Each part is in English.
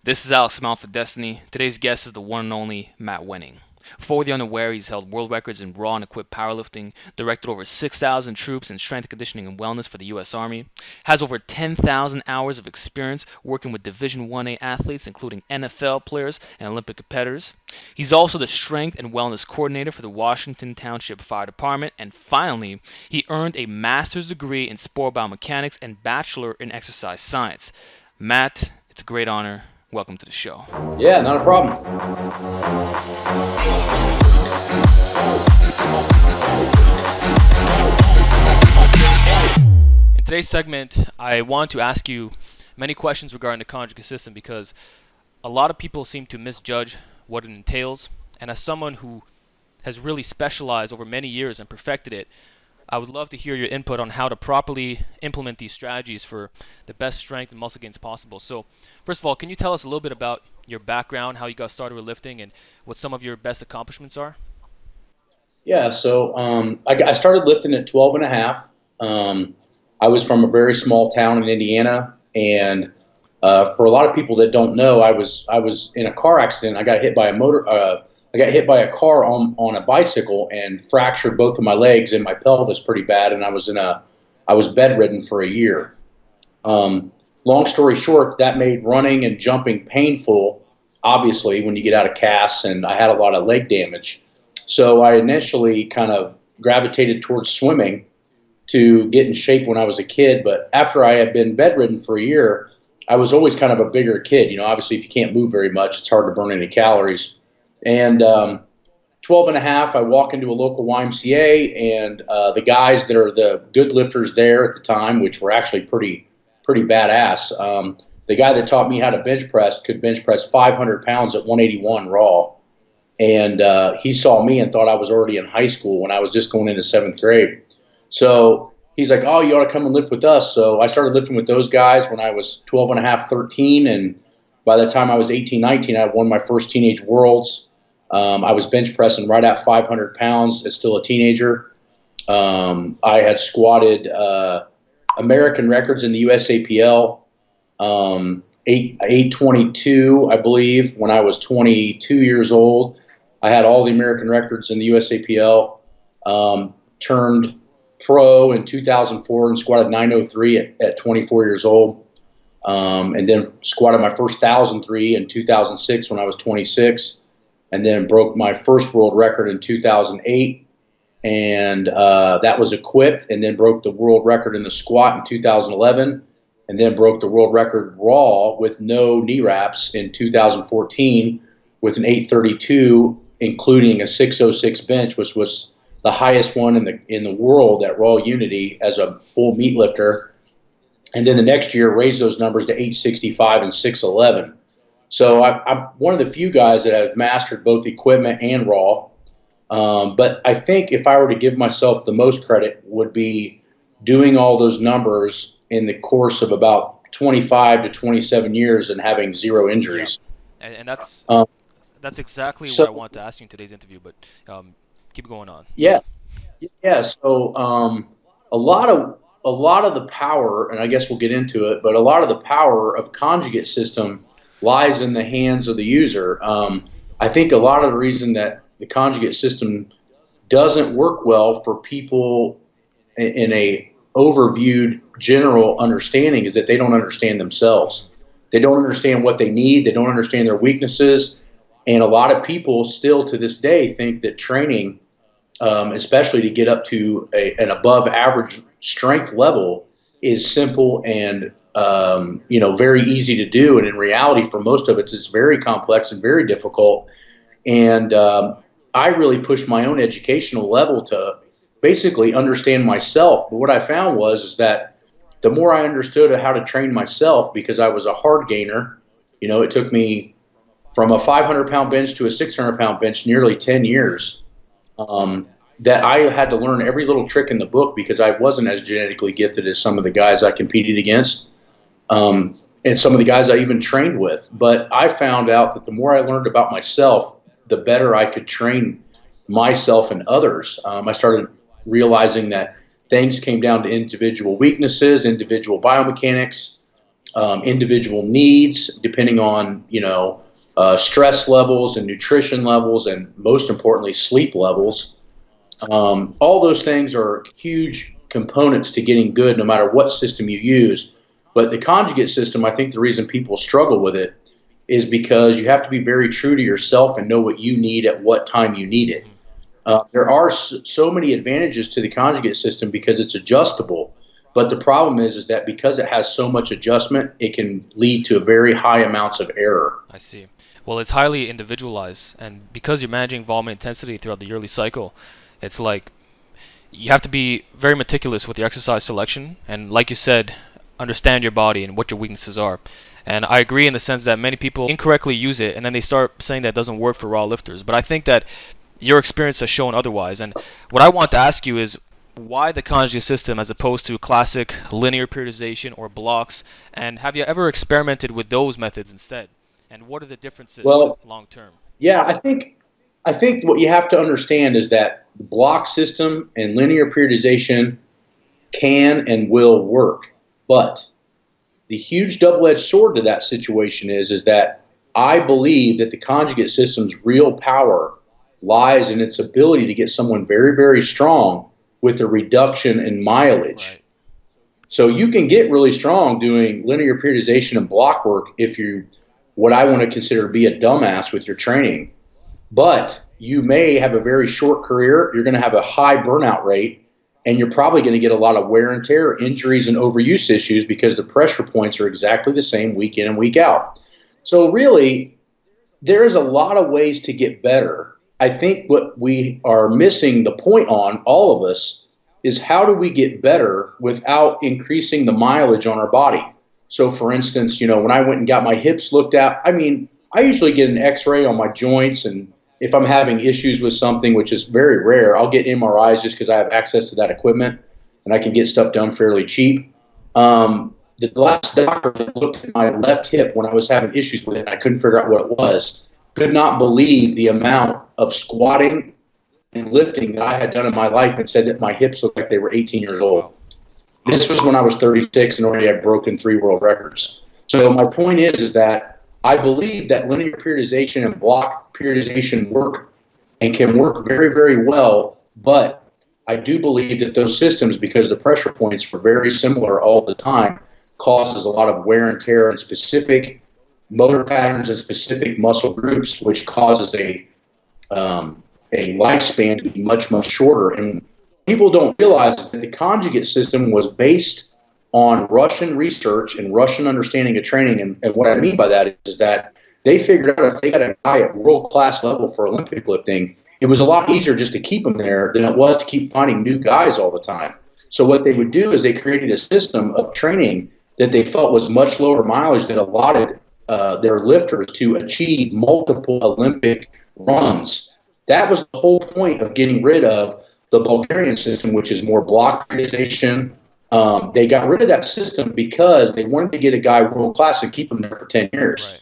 This is Alex Mount for Destiny. Today's guest is the one and only Matt Wenning. For the unaware, he's held world records in raw and equipped powerlifting, directed over 6,000 troops in strength conditioning and wellness for the U.S. Army, has over 10,000 hours of experience working with Division 1A athletes, including NFL players and Olympic competitors. He's also the strength and wellness coordinator for the Washington Township Fire Department, and finally, he earned a master's degree in sport biomechanics and bachelor in exercise science. Matt, it's a great honor. Welcome to the show. Yeah, not a problem. In today's segment, I want to ask you many questions regarding the conjugate system because a lot of people seem to misjudge what it entails. And as someone who has really specialized over many years and perfected it, I would love to hear your input on how to properly implement these strategies for the best strength and muscle gains possible. So, first of all, can you tell us a little bit about your background, how you got started with lifting, and what some of your best accomplishments are? Yeah, so I started lifting at 12 and a half. I was from a very small town in Indiana, and for a lot of people that don't know, I was in a car accident. I got hit by a car on a bicycle and fractured both of my legs and my pelvis pretty bad, and I was bedridden for a year. Long story short, that made running and jumping painful, obviously, when you get out of casts, and I had a lot of leg damage. So I initially kind of gravitated towards swimming to get in shape when I was a kid. But after I had been bedridden for a year, I was always kind of a bigger kid. You know, obviously, if you can't move very much, it's hard to burn any calories. And 12 and a half, I walk into a local YMCA, and the guys that are the good lifters there at the time, which were actually pretty badass. The guy that taught me how to bench press could bench press 500 pounds at 181 raw. And he saw me and thought I was already in high school when I was just going into seventh grade. So he's like, oh, you ought to come and lift with us. So I started lifting with those guys when I was 12 and a half, 13. And by the time I was 18, 19, I won my first teenage worlds. I was bench pressing right at 500 pounds as still a teenager. I had squatted American records in the USAPL, 822, I believe, when I was 22 years old. I had all the American records in the USAPL, turned pro in 2004 and squatted 903 at 24 years old, and then squatted my first 1,003 in 2006 when I was 26, and then broke my first world record in 2008, and that was equipped, and then broke the world record in the squat in 2011, and then broke the world record raw with no knee wraps in 2014 with an 832, including a 606 bench, which was the highest one in the world at Raw Unity as a full meat lifter. And then the next year raised those numbers to 865 and 611. So I'm one of the few guys that have mastered both equipment and raw. But I think if I were to give myself the most credit, would be doing all those numbers in the course of about 25 to 27 years and having zero injuries. Yeah. And that's exactly what I So want to ask you in today's interview, but keep going on. yeah, yeah. So a lot of a lot of the power, and I guess we'll get into it, but a lot of the power of conjugate system lies in the hands of the user. I think a lot of the reason that the conjugate system doesn't work well for people in a overviewed general understanding is that they don't understand themselves. They don't understand what they need. They don't understand their weaknesses. And a lot of people still to this day think that training, especially to get up to an above average strength level, is simple and very easy to do. And in reality, for most of it, it's very complex and very difficult. And I really pushed my own educational level to basically understand myself. But what I found is that the more I understood how to train myself, because I was a hard gainer, it took me from a 500-pound bench to a 600-pound bench nearly 10 years, that I had to learn every little trick in the book because I wasn't as genetically gifted as some of the guys I competed against, and some of the guys I even trained with. But I found out that the more I learned about myself, the better I could train myself and others. I started realizing that things came down to individual weaknesses, individual biomechanics, individual needs, depending on, stress levels and nutrition levels, and most importantly, sleep levels. All those things are huge components to getting good no matter what system you use. But the conjugate system, I think the reason people struggle with it is because you have to be very true to yourself and know what you need at what time you need it. There are so many advantages to the conjugate system because it's adjustable. But the problem is that because it has so much adjustment, it can lead to very high amounts of error. I see. Well, it's highly individualized, and because you're managing volume and intensity throughout the yearly cycle, it's like you have to be very meticulous with your exercise selection, and like you said, understand your body and what your weaknesses are. And I agree in the sense that many people incorrectly use it, and then they start saying that it doesn't work for raw lifters. But I think that your experience has shown otherwise. And what I want to ask you is why the conjugate system as opposed to classic linear periodization or blocks? And have you ever experimented with those methods instead? And what are the differences Well, long term? yeah, I think what you have to understand is that the block system and linear periodization can and will work, but the huge double-edged sword to that situation is that I believe that the conjugate system's real power lies in its ability to get someone very, very strong with a reduction in mileage. Right. So you can get really strong doing linear periodization and block work if you, what I want to consider to be a dumbass with your training. But you may have a very short career. You're going to have a high burnout rate, and you're probably going to get a lot of wear and tear, injuries, and overuse issues because the pressure points are exactly the same week in and week out. So really, there's a lot of ways to get better. I think what we are missing the point on, all of us, is how do we get better without increasing the mileage on our body? So for instance, when I went and got my hips looked at, I usually get an x-ray on my joints, and if I'm having issues with something, which is very rare, I'll get MRIs just because I have access to that equipment and I can get stuff done fairly cheap. The last doctor that looked at my left hip when I was having issues with it, I couldn't figure out what it was, could not believe the amount of squatting and lifting that I had done in my life, and said that my hips looked like they were 18 years old. This was when I was 36 and already had broken 3 world records. So my point is that I believe that linear periodization and block periodization work and can work very, very well, but I do believe that those systems, because the pressure points were very similar all the time, causes a lot of wear and tear in specific motor patterns and specific muscle groups, which causes a lifespan to be much, much shorter. And people don't realize that the conjugate system was based on Russian research and Russian understanding of training. And what I mean by that is that they figured out if they got a guy at world-class level for Olympic lifting, it was a lot easier just to keep him there than it was to keep finding new guys all the time. So what they would do is they created a system of training that they felt was much lower mileage that allotted their lifters to achieve multiple Olympic runs. That was the whole point of getting rid of the Bulgarian system, which is more block periodization. They got rid of that system because they wanted to get a guy world class and keep him there for 10 years. Right.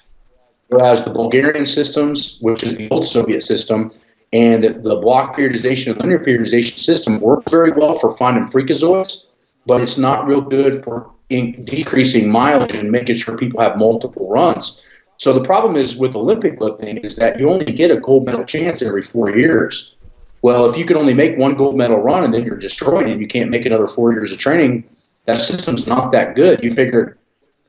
Whereas the Bulgarian systems, which is the old Soviet system, and the block periodization and linear periodization system work very well for finding freakazoids, but it's not real good for decreasing mileage and making sure people have multiple runs. So the problem is with Olympic lifting is that you only get a gold medal chance every 4 years. Well, if you could only make one gold medal run and then you're destroyed and you can't make another 4 years of training, that system's not that good. You figure,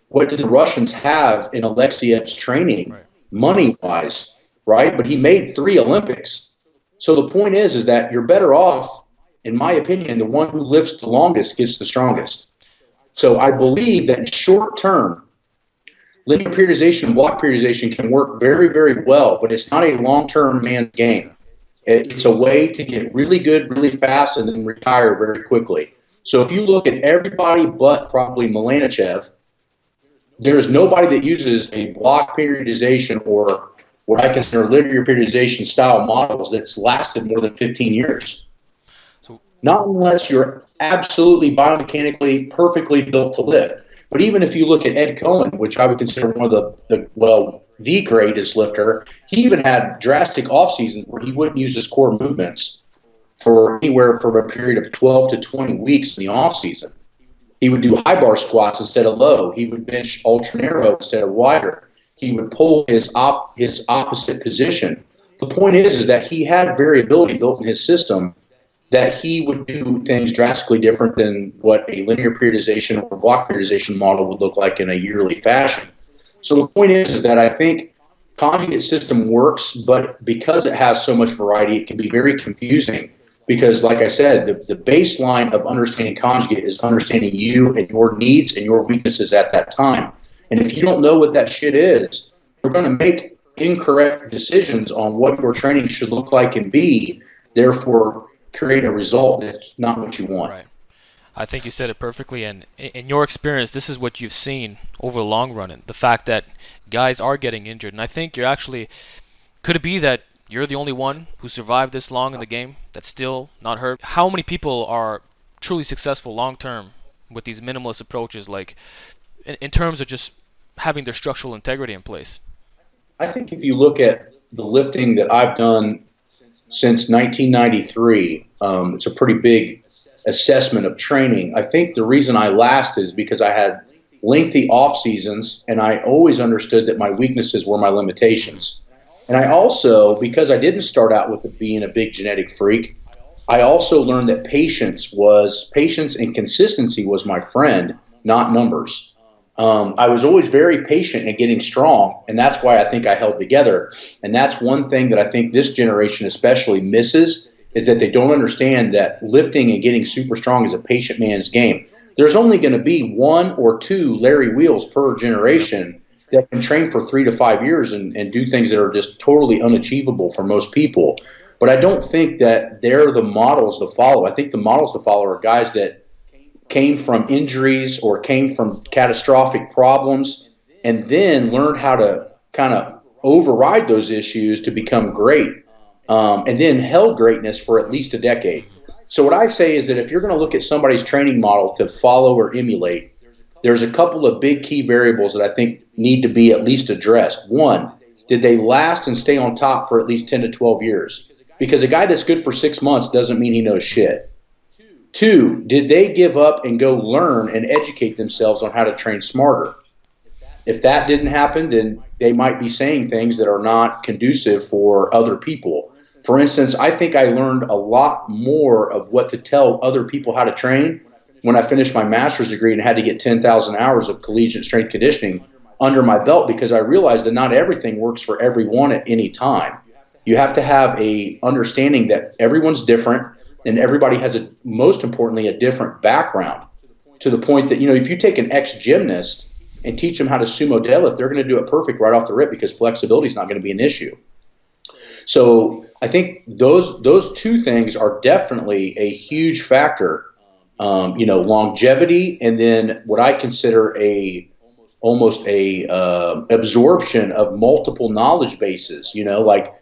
what did the Russians have in Alexiev's training, money-wise, right? But he made 3 Olympics. So the point is that you're better off, in my opinion, the one who lifts the longest gets the strongest. So I believe that in short term, linear periodization and block periodization can work very, very well, but it's not a long-term man's game. It's a way to get really good really fast and then retire very quickly. So if you look at everybody but probably Milanichev, there's nobody that uses a block periodization or what I consider linear periodization style models that's lasted more than 15 years. Not unless you're absolutely biomechanically perfectly built to lift. But even if you look at Ed Cohen, which I would consider one of the greatest lifter, he even had drastic off seasons where he wouldn't use his core movements for anywhere from a period of 12 to 20 weeks in the off season. He would do high bar squats instead of low. He would bench ultra narrow instead of wider. He would pull his opposite position. The point is that he had variability built in his system, that he would do things drastically different than what a linear periodization or block periodization model would look like in a yearly fashion. So the point is that I think conjugate system works, but because it has so much variety, it can be very confusing. Because, like I said, the baseline of understanding conjugate is understanding you and your needs and your weaknesses at that time. And if you don't know what that shit is, you're going to make incorrect decisions on what your training should look like and be, therefore create a result that's not what you want. Right. I think you said it perfectly, and in your experience, this is what you've seen over the long run, and the fact that guys are getting injured. And I think you're actually, could it be that you're the only one who survived this long in the game that's still not hurt? How many people are truly successful long term with these minimalist approaches, like in terms of just having their structural integrity in place? I think if you look at the lifting that I've done since 1993, it's a pretty big assessment of training. I think the reason I last is because I had lengthy off seasons, and I always understood that my weaknesses were my limitations. And I also, because I didn't start out with being a big genetic freak, I also learned that patience and consistency was my friend, not numbers. I was always very patient in getting strong, and that's why I think I held together. And that's one thing that I think this generation especially misses, is that they don't understand that lifting and getting super strong is a patient man's game. There's only going to be one or two Larry Wheels per generation that can train for 3 to 5 years and do things that are just totally unachievable for most people. But I don't think that they're the models to follow. I think the models to follow are guys that came from injuries or came from catastrophic problems and then learned how to kind of override those issues to become great, and then held greatness for at least a decade. So what I say is that if you're going to look at somebody's training model to follow or emulate, there's a couple of big key variables that I think need to be at least addressed. One, did they last and stay on top for at least 10 to 12 years? Because a guy that's good for 6 months doesn't mean he knows shit. Two, did they give up and go learn and educate themselves on how to train smarter? If that didn't happen, then they might be saying things that are not conducive for other people. For instance, I think I learned a lot more of what to tell other people how to train when I finished my master's degree and had to get 10,000 hours of collegiate strength conditioning under my belt, because I realized that not everything works for everyone at any time. You have to have a understanding that everyone's different and everybody has, most importantly, a different background, to the point that, if you take an ex-gymnast and teach them how to sumo deadlift, they're going to do it perfect right off the rip because flexibility is not going to be an issue. So I think those two things are definitely a huge factor. Longevity, and then what I consider almost a absorption of multiple knowledge bases. Like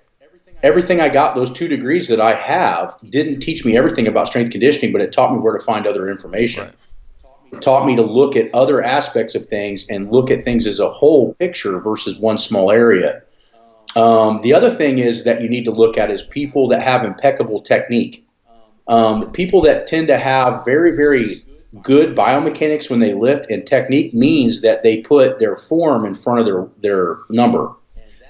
everything I got, those 2 degrees that I have, didn't teach me everything about strength conditioning, but it taught me where to find other information. Right. It taught me to look at other aspects of things and look at things as a whole picture versus one small area. The other thing is that you need to look at is people that have impeccable technique. People that tend to have very, very good biomechanics when they lift, and technique means that they put their form in front of their number.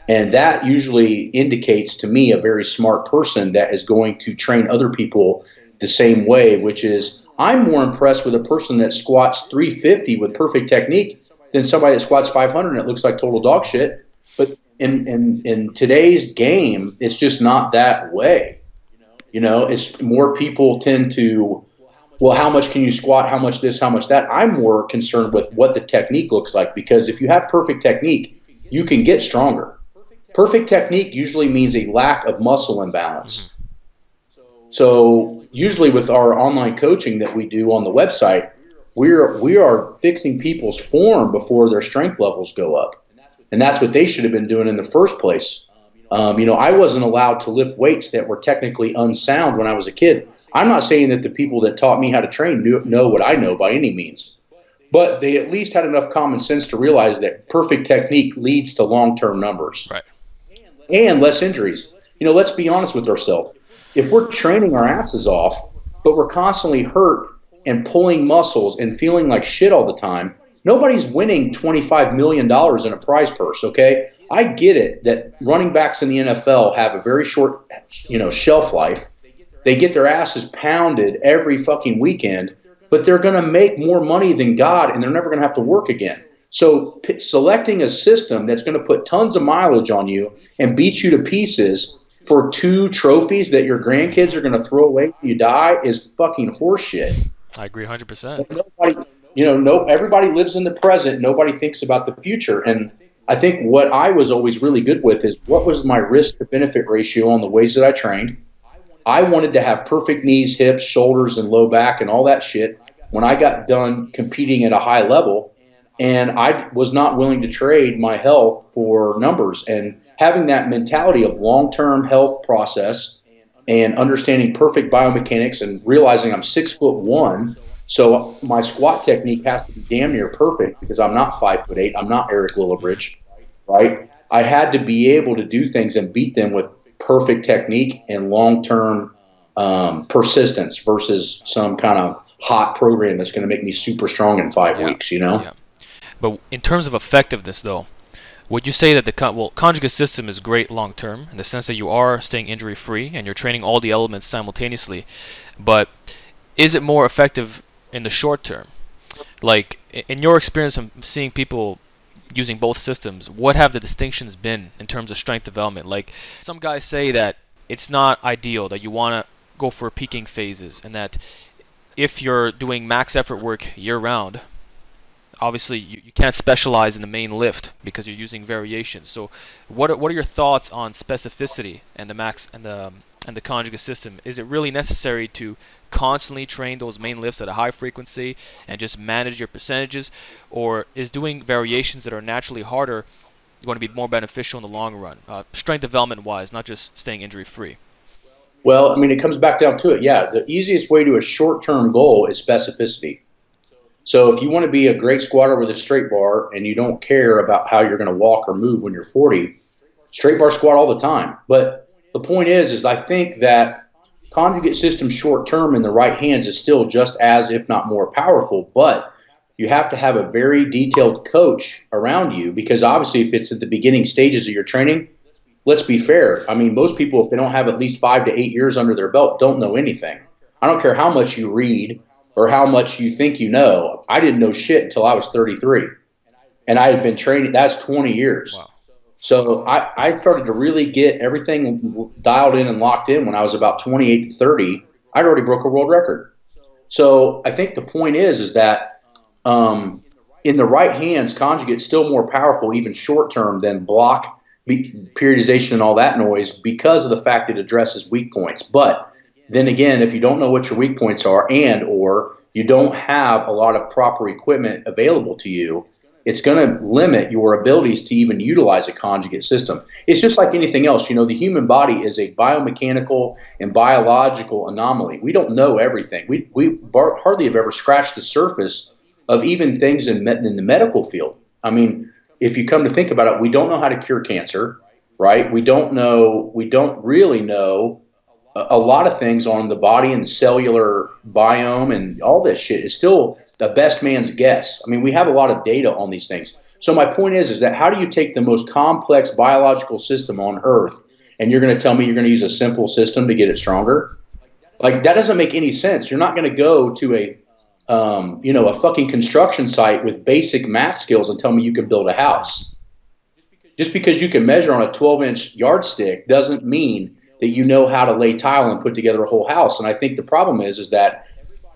And that usually indicates to me a very smart person that is going to train other people the same way, which is, I'm more impressed with a person that squats 350 with perfect technique than somebody that squats 500 and it looks like total dog shit. But in today's game, it's just not that way. It's more people tend to, well, how much can you squat? How much this, how much that? I'm more concerned with what the technique looks like, because if you have perfect technique, you can get stronger. Perfect technique usually means a lack of muscle imbalance. So usually with our online coaching that we do on the website, we are fixing people's form before their strength levels go up. And that's what they should have been doing in the first place. I wasn't allowed to lift weights that were technically unsound when I was a kid. I'm not saying that the people that taught me how to train know what I know by any means, but they at least had enough common sense to realize that perfect technique leads to long-term numbers. Right. And less injuries. Let's be honest with ourselves. If we're training our asses off, but we're constantly hurt and pulling muscles and feeling like shit all the time, nobody's winning $25 million in a prize purse, okay? I get it that running backs in the NFL have a very short, shelf life. They get their asses pounded every fucking weekend, but they're going to make more money than God, and they're never going to have to work again. So selecting a system that's going to put tons of mileage on you and beat you to pieces for 2 trophies that your grandkids are going to throw away when you die is fucking horseshit. I agree 100%. Everybody lives in the present. Nobody thinks about the future. And I think what I was always really good with is what was my risk to benefit ratio on the ways that I trained. I wanted to have perfect knees, hips, shoulders, and low back and all that shit when I got done competing at a high level. And I was not willing to trade my health for numbers. And having that mentality of long-term health process and understanding perfect biomechanics and realizing I'm 6'1", so my squat technique has to be damn near perfect because I'm not 5'8". I'm not Eric Lillibridge, right? I had to be able to do things and beat them with perfect technique and long-term persistence versus some kind of hot program that's going to make me super strong in 5 weeks, Yeah. But in terms of effectiveness, though, would you say that the conjugate system is great long-term in the sense that you are staying injury-free and you're training all the elements simultaneously, but is it more effective in the short term? Like, in your experience of seeing people using both systems, what have the distinctions been in terms of strength development? Like, some guys say that it's not ideal, that you want to go for peaking phases, and that if you're doing max effort work year-round, obviously you can't specialize in the main lift because you're using variations. So what are your thoughts on specificity and the max and the conjugate system? Is it really necessary to constantly train those main lifts at a high frequency and just manage your percentages, or is doing variations that are naturally harder going to be more beneficial in the long run, strength development wise, not just staying injury free? Well, I mean, it comes back down to it. Yeah, the easiest way to a short-term goal is specificity. So if you want to be a great squatter with a straight bar and you don't care about how you're going to walk or move when you're 40, straight bar squat all the time. But the point is I think that conjugate system short-term in the right hands is still just as, if not more powerful, but you have to have a very detailed coach around you because obviously if it's at the beginning stages of your training, let's be fair. I mean, most people, if they don't have at least 5 to 8 years under their belt, don't know anything. I don't care how much you read or how much you think you know. I didn't know shit until I was 33. And I had been training, that's 20 years. Wow. So I started to really get everything dialed in and locked in when I was about 28 to 30. I'd already broke a world record. So I think the point is that in the right hands, conjugate's still more powerful, even short term, than block, periodization, and all that noise because of the fact it addresses weak points. But then again, if you don't know what your weak points are or you don't have a lot of proper equipment available to you, it's going to limit your abilities to even utilize a conjugate system. It's just like anything else. The human body is a biomechanical and biological anomaly. We don't know everything. We hardly have ever scratched the surface of even things in the medical field. I mean, if you come to think about it, we don't know how to cure cancer, right? We don't really know a lot of things on the body and the cellular biome and all this shit is still the best man's guess. I mean, we have a lot of data on these things. So my point is that how do you take the most complex biological system on Earth and you're going to tell me you're going to use a simple system to get it stronger? Like, that doesn't make any sense. You're not going to go to a fucking construction site with basic math skills and tell me you can build a house. Just because you can measure on a 12-inch yardstick doesn't mean that you know how to lay tile and put together a whole house. And I think the problem is that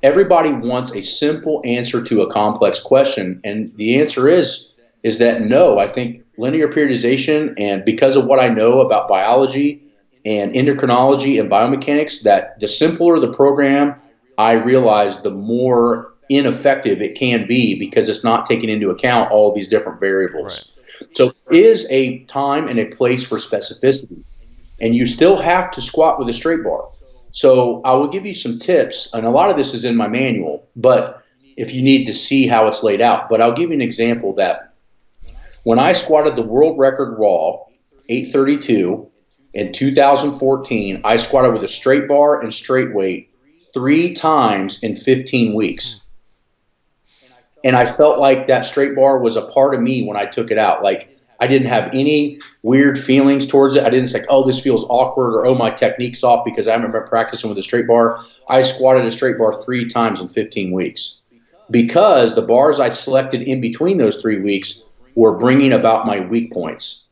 everybody wants a simple answer to a complex question. And the answer is that no. I think linear periodization, and because of what I know about biology and endocrinology and biomechanics, that the simpler the program, I realize the more ineffective it can be because it's not taking into account all of these different variables. Right. So there is a time and a place for specificity. And you still have to squat with a straight bar. So I will give you some tips, and a lot of this is in my manual, but if you need to see how it's laid out. But I'll give you an example that when I squatted the world record raw, 832, in 2014, I squatted with a straight bar and straight weight 3 times in 15 weeks. And I felt like that straight bar was a part of me when I took it out. Like, I didn't have any weird feelings towards it. I didn't say, oh, this feels awkward, or oh, my technique's off because I haven't been practicing with a straight bar. I squatted a straight bar 3 times in 15 weeks because the bars I selected in between those 3 weeks were bringing about my weak points.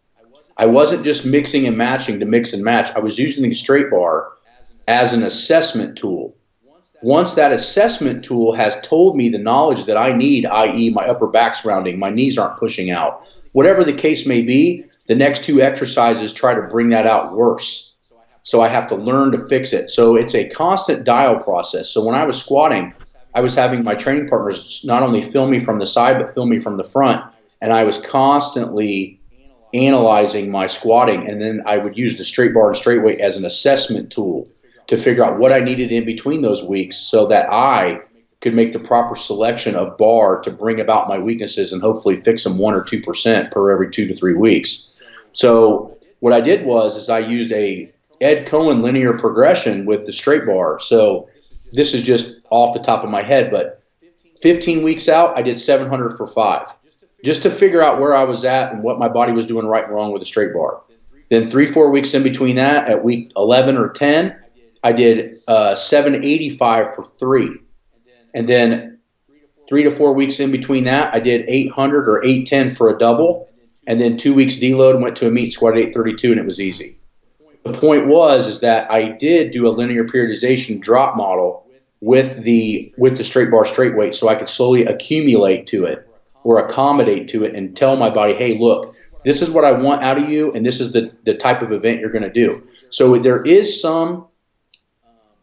I wasn't just mixing and matching to mix and match. I was using the straight bar as an assessment tool. Once that assessment tool has told me the knowledge that I need, i.e. my upper back's rounding, my knees aren't pushing out, whatever the case may be, the next 2 exercises try to bring that out worse. So I have to learn to fix it. So it's a constant dial process. So when I was squatting, I was having my training partners not only film me from the side, but film me from the front. And I was constantly analyzing my squatting. And then I would use the straight bar and straight weight as an assessment tool to figure out what I needed in between those weeks so that I could make the proper selection of bar to bring about my weaknesses and hopefully fix them 1 or 2% per every 2 to 3 weeks. So what I did is I used a Ed Cohen linear progression with the straight bar. So this is just off the top of my head, but 15 weeks out, I did 700 for 5, just to figure out where I was at and what my body was doing right and wrong with the straight bar. Then 3-4 weeks in between that, at week 11 or 10, I did 785 for 3. And then 3 to 4 weeks in between that, I did 800 or 810 for a double. And then 2 weeks deload and went to a meet, squatted 832, and it was easy. The point is that I did do a linear periodization drop model with the straight bar straight weight so I could slowly accumulate to it or accommodate to it and tell my body, hey, look, this is what I want out of you, and this is the type of event you're going to do. So there is some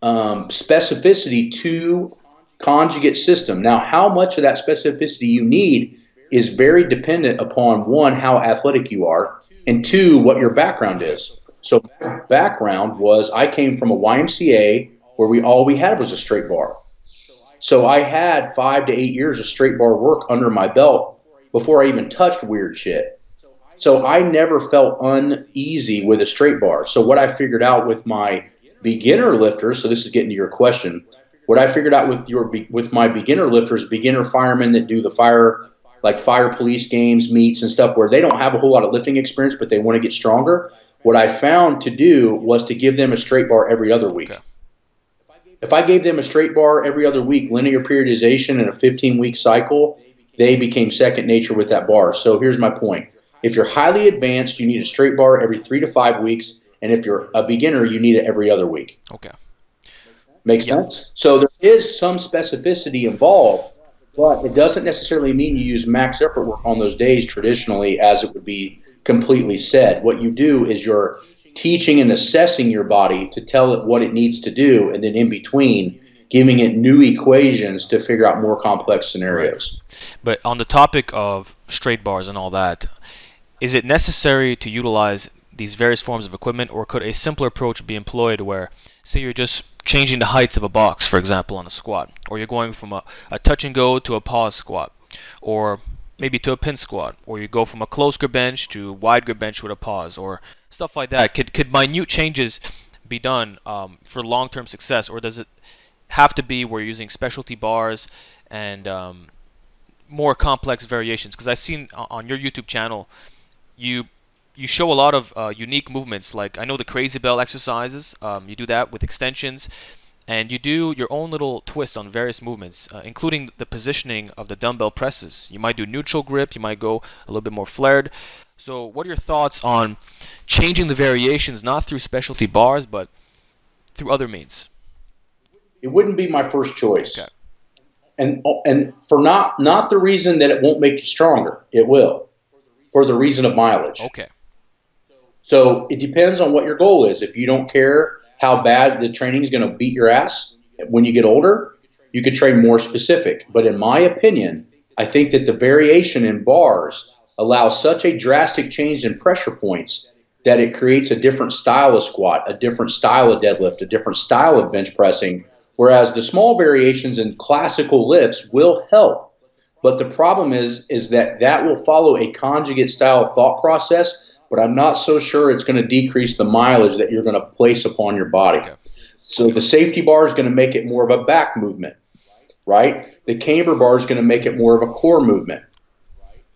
specificity to conjugate system. Now, how much of that specificity you need is very dependent upon, 1, how athletic you are, and 2, what your background is. So my background was I came from a YMCA where all we had was a straight bar. So I had 5 to 8 years of straight bar work under my belt before I even touched weird shit. So I never felt uneasy with a straight bar. So what I figured out with my beginner lifters, so this is getting to your question, what I figured out with my beginner lifters, beginner firemen that do the fire police games, meets and stuff where they don't have a whole lot of lifting experience, but they want to get stronger, what I found to do was to give them a straight bar every other week. Okay. If I gave them a straight bar every other week, linear periodization in a 15-week cycle, they became second nature with that bar. So here's my point. If you're highly advanced, you need a straight bar every 3 to 5 weeks. And if you're a beginner, you need it every other week. Okay. Makes sense? So there is some specificity involved, but it doesn't necessarily mean you use max effort work on those days traditionally as it would be completely said. What you do is you're teaching and assessing your body to tell it what it needs to do, and then in between giving it new equations to figure out more complex scenarios. Right. But on the topic of straight bars and all that, is it necessary to utilize these various forms of equipment, or could a simpler approach be employed where, say, you're just changing the heights of a box, for example, on a squat, or you're going from a touch and go to a pause squat, or maybe to a pin squat, or you go from a close grip bench to wide grip bench with a pause, or stuff like that? Could minute changes be done for long-term success, or does it have to be where you're using specialty bars and more complex variations? Because I've seen on your YouTube channel, you show a lot of unique movements. Like I know the crazy bell exercises. You do that with extensions, and you do your own little twist on various movements, including the positioning of the dumbbell presses. You might do neutral grip. You might go a little bit more flared. So what are your thoughts on changing the variations, not through specialty bars, but through other means? It wouldn't be my first choice. Okay. And for not the reason that it won't make you stronger. It will. For the reason of mileage. Okay. So it depends on what your goal is. If you don't care how bad the training is going to beat your ass when you get older, you could train more specific. But in my opinion, I think that the variation in bars allows such a drastic change in pressure points that it creates a different style of squat, a different style of deadlift, a different style of bench pressing, whereas the small variations in classical lifts will help. But the problem is that will follow a conjugate style thought process, but I'm not so sure it's going to decrease the mileage that you're going to place upon your body. Okay. So the safety bar is going to make it more of a back movement, right? The camber bar is going to make it more of a core movement,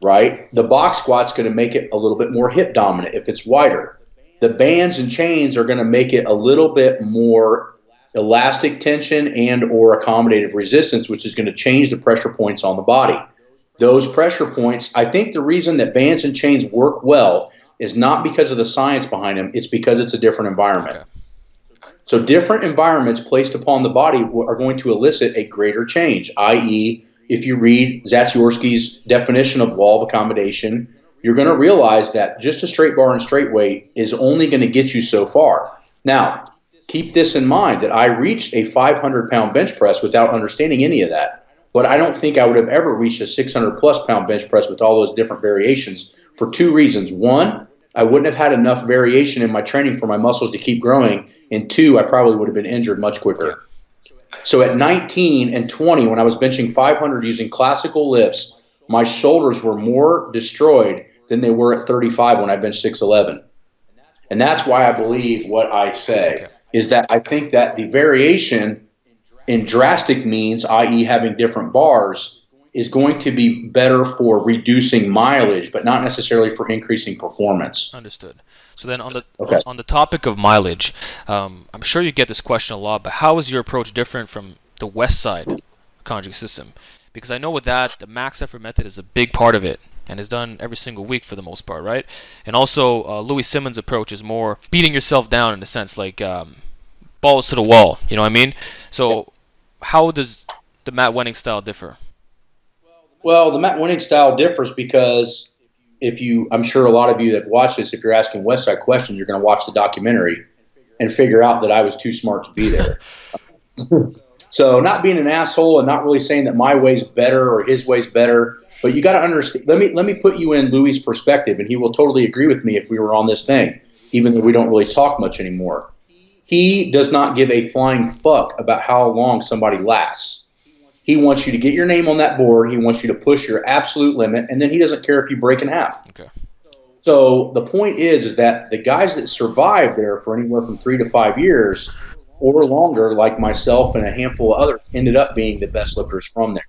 right? The box squat's going to make it a little bit more hip dominant if it's wider. The bands and chains are going to make it a little bit more elastic tension and or accommodative resistance, which is going to change the pressure points on the body. Those pressure points, I think the reason that bands and chains work well is not because of the science behind them, it's because it's a different environment. Okay. So different environments placed upon the body are going to elicit a greater change, i.e., if you read Zatsiorsky's definition of law of accommodation, you're going to realize that just a straight bar and straight weight is only going to get you so far. Now, keep this in mind that I reached a 500-pound bench press without understanding any of that. But I don't think I would have ever reached a 600-plus pound bench press with all those different variations for two reasons. One, I wouldn't have had enough variation in my training for my muscles to keep growing. And two, I probably would have been injured much quicker. So at 19 and 20, when I was benching 500 using classical lifts, my shoulders were more destroyed than they were at 35 when I benched 611. And that's why I believe what I say is that I think that the variation in drastic means, i.e. having different bars, is going to be better for reducing mileage, but not necessarily for increasing performance. Understood. So then on the topic of mileage, I'm sure you get this question a lot, but how is your approach different from the Westside conjugate system? Because I know with that, the max effort method is a big part of it and is done every single week for the most part, right? And also, Louis Simmons' approach is more beating yourself down in a sense, like balls to the wall, you know what I mean? So how does the Matt Wenning style differ? Well, the Matt Wenning style differs because I'm sure a lot of you that have watched this, if you're asking Westside questions, you're going to watch the documentary and figure out that I was too smart to be there. So not being an asshole and not really saying that my way's better or his way's better, but you got to understand. Let me put you in Louis' perspective, and he will totally agree with me if we were on this thing, even though we don't really talk much anymore. He does not give a flying fuck about how long somebody lasts. He wants you to get your name on that board. He wants you to push your absolute limit, and then he doesn't care if you break in half. Okay. So the point is that the guys that survive there for anywhere from 3 to 5 years or longer, like myself and a handful of others, ended up being the best lifters from there.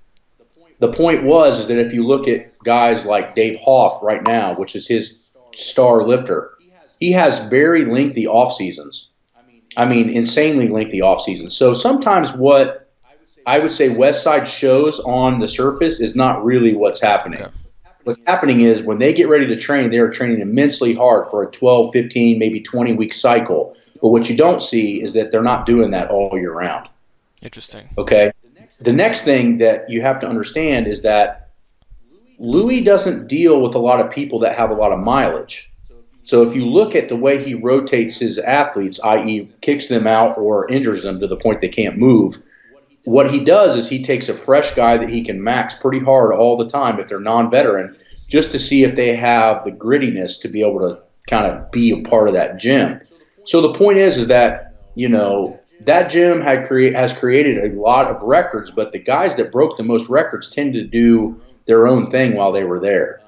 The point is that if you look at guys like Dave Hoff right now, which is his star lifter, he has very lengthy off seasons. I mean, insanely lengthy off seasons. So sometimes what I would say Westside shows on the surface is not really what's happening. Okay. What's happening is when they get ready to train, they are training immensely hard for a 12, 15, maybe 20-week cycle. But what you don't see is that they're not doing that all year round. Interesting. Okay? The next thing that you have to understand is that Louis doesn't deal with a lot of people that have a lot of mileage. So if you look at the way he rotates his athletes, i.e. kicks them out or injures them to the point they can't move, what he does is he takes a fresh guy that he can max pretty hard all the time if they're non-veteran, just to see if they have the grittiness to be able to kind of be a part of that gym. So the point is that, you know, that gym has created a lot of records, but the guys that broke the most records tend to do their own thing while they were there.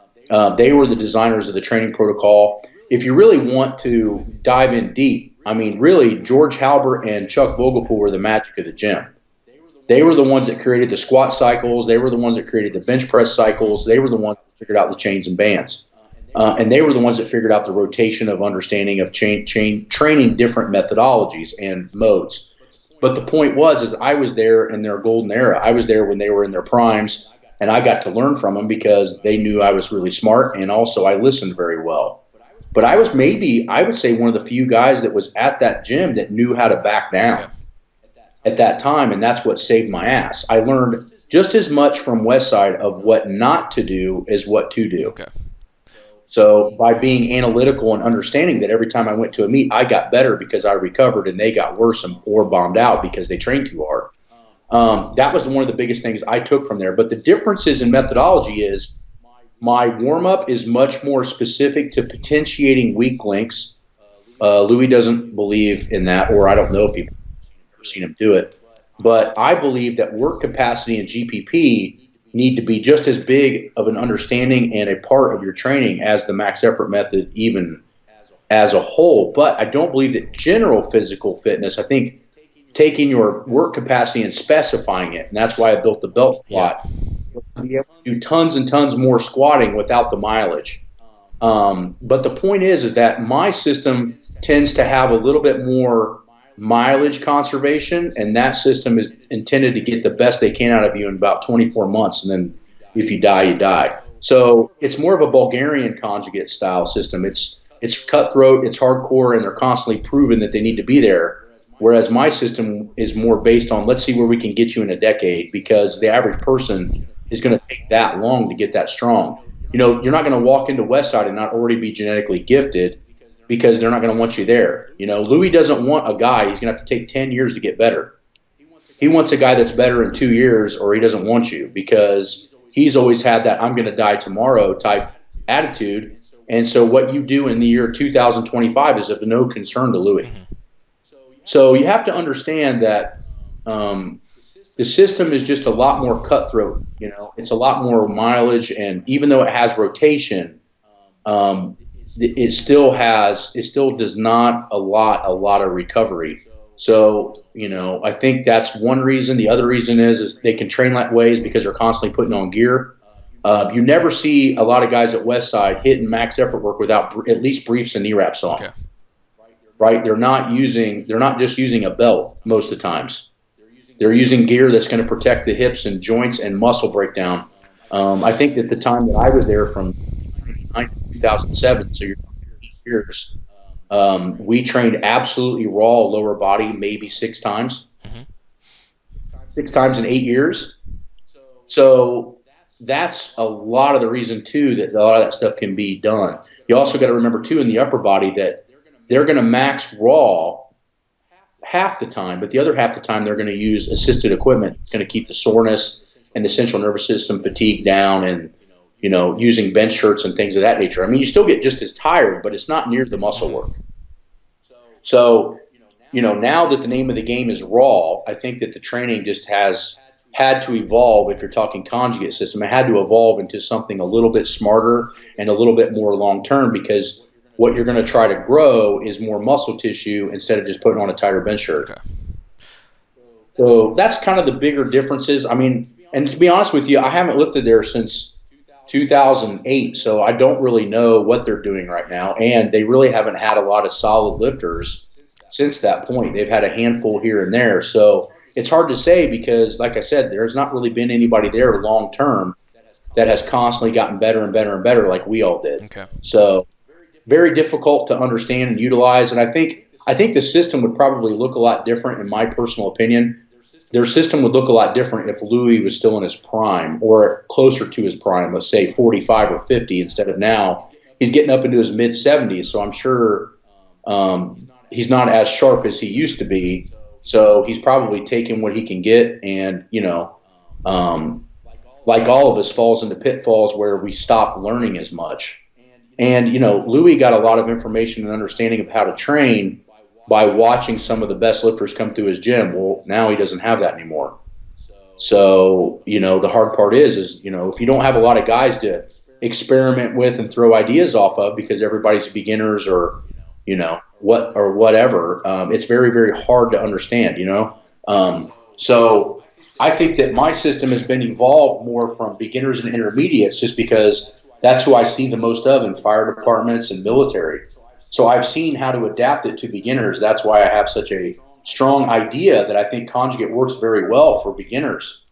They were the designers of the training protocol. If you really want to dive in deep, I mean, really, George Halbert and Chuck Vogelpool were the magic of the gym. They were the ones that created the squat cycles. They were the ones that created the bench press cycles. They were the ones that figured out the chains and bands. And they were the ones that figured out the rotation of understanding of training different methodologies and modes. But the point is I was there in their golden era. I was there when they were in their primes, and I got to learn from them because they knew I was really smart, and also I listened very well. But I was I would say, one of the few guys that was at that gym that knew how to back down at that time, and that's what saved my ass. I learned just as much from Westside of what not to do as what to do. Okay. So by being analytical and understanding that every time I went to a meet, I got better because I recovered and they got worse or bombed out because they trained too hard. That was one of the biggest things I took from there. But the differences in methodology is my warm-up is much more specific to potentiating weak links. Louis doesn't believe in that, or I don't know if he's ever seen him do it. But I believe that work capacity and GPP need to be just as big of an understanding and a part of your training as the max effort method, even as a whole. But I don't believe that general physical fitness, I think taking your work capacity and specifying it. And that's why I built the belt Yeah. squat. To be able to do tons and tons more squatting without the mileage. But the point is that my system tends to have a little bit more mileage conservation, and that system is intended to get the best they can out of you in about 24 months. And then if you die, you die. So it's more of a Bulgarian conjugate style system. It's cutthroat, it's hardcore, and they're constantly proving that they need to be there. Whereas my system is more based on, let's see where we can get you in a decade, because the average person is going to take that long to get that strong. You're not going to walk into Westside and not already be genetically gifted, because they're not going to want you there. Louis doesn't want a guy, he's going to have to take 10 years to get better. He wants a guy that's better in 2 years, or he doesn't want you, because he's always had that I'm going to die tomorrow type attitude. And so what you do in the year 2025 is of no concern to Louis. Mm-hmm. So you have to understand that the system is just a lot more cutthroat. It's a lot more mileage, and even though it has rotation, it still does not a lot of recovery. So I think that's one reason. The other reason is they can train that ways because they're constantly putting on gear. You never see a lot of guys at Westside hitting max effort work without at least briefs and knee wraps on. Okay. Right? They're not just using a belt most of the times. They're using gear that's going to protect the hips and joints and muscle breakdown. I think that the time that I was there from 2007, so you're 8 years, we trained absolutely raw lower body maybe 6 times. Mm-hmm. 6 times in 8 years. So that's a lot of the reason, too, that a lot of that stuff can be done. You also got to remember, too, in the upper body that they're going to max raw half the time, but the other half the time they're going to use assisted equipment. It's going to keep the soreness and the central nervous system fatigue down, and using bench shirts and things of that nature. I mean, you still get just as tired, but it's not near the muscle work. So, now that the name of the game is raw, I think that the training just has had to evolve. If you're talking conjugate system, it had to evolve into something a little bit smarter and a little bit more long-term, because what you're going to try to grow is more muscle tissue instead of just putting on a tighter bench shirt. Okay. So that's kind of the bigger differences. I mean, and to be honest with you, I haven't lifted there since 2008, so I don't really know what they're doing right now. And they really haven't had a lot of solid lifters since that point. They've had a handful here and there. So it's hard to say because, like I said, there's not really been anybody there long term that has constantly gotten better and better and better like we all did. Okay. So very difficult to understand and utilize. And I think the system would probably look a lot different, in my personal opinion. Their system would look a lot different if Louis was still in his prime, or closer to his prime, let's say 45 or 50, instead of now. He's getting up into his mid-70s, so I'm sure he's not as sharp as he used to be. So he's probably taking what he can get, and, like all of us, falls into pitfalls where we stop learning as much. And, Louis got a lot of information and understanding of how to train by watching some of the best lifters come through his gym. Well, now he doesn't have that anymore. So, the hard part is, if you don't have a lot of guys to experiment with and throw ideas off of, because everybody's beginners or, whatever, it's very, very hard to understand, So I think that my system has been evolved more from beginners and intermediates, just because that's who I see the most of in fire departments and military. So I've seen how to adapt it to beginners. That's why I have such a strong idea that I think conjugate works very well for beginners.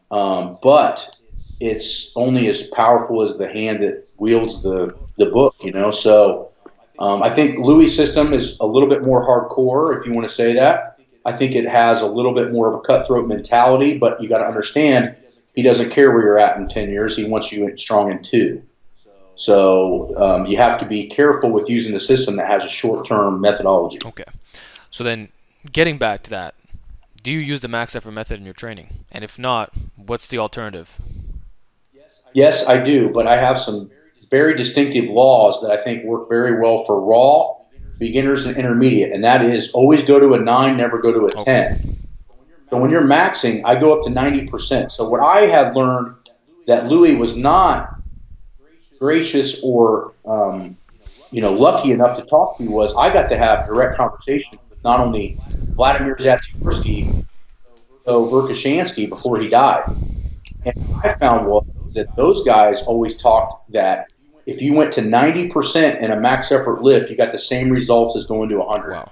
But it's only as powerful as the hand that wields the book, So I think Louis' system is a little bit more hardcore, if you want to say that. I think it has a little bit more of a cutthroat mentality, but you got to understand, he doesn't care where you're at in 10 years. He wants you strong in 2. So you have to be careful with using the system that has a short-term methodology. Okay. So then, getting back to that, do you use the max effort method in your training? And if not, what's the alternative? Yes, I do, but I have some very distinctive laws that I think work very well for raw, beginners, and intermediate, and that is always go to a 9, never go to a 10. Okay. So when you're maxing, I go up to 90%. So what I had learned that Louis was not gracious or lucky enough to talk to me was I got to have direct conversation with not only Vladimir Zatsoursky, so Verkhoshansky before he died. And what I found was that those guys always talked that if you went to 90% in a max effort lift, you got the same results as going to 100. Wow.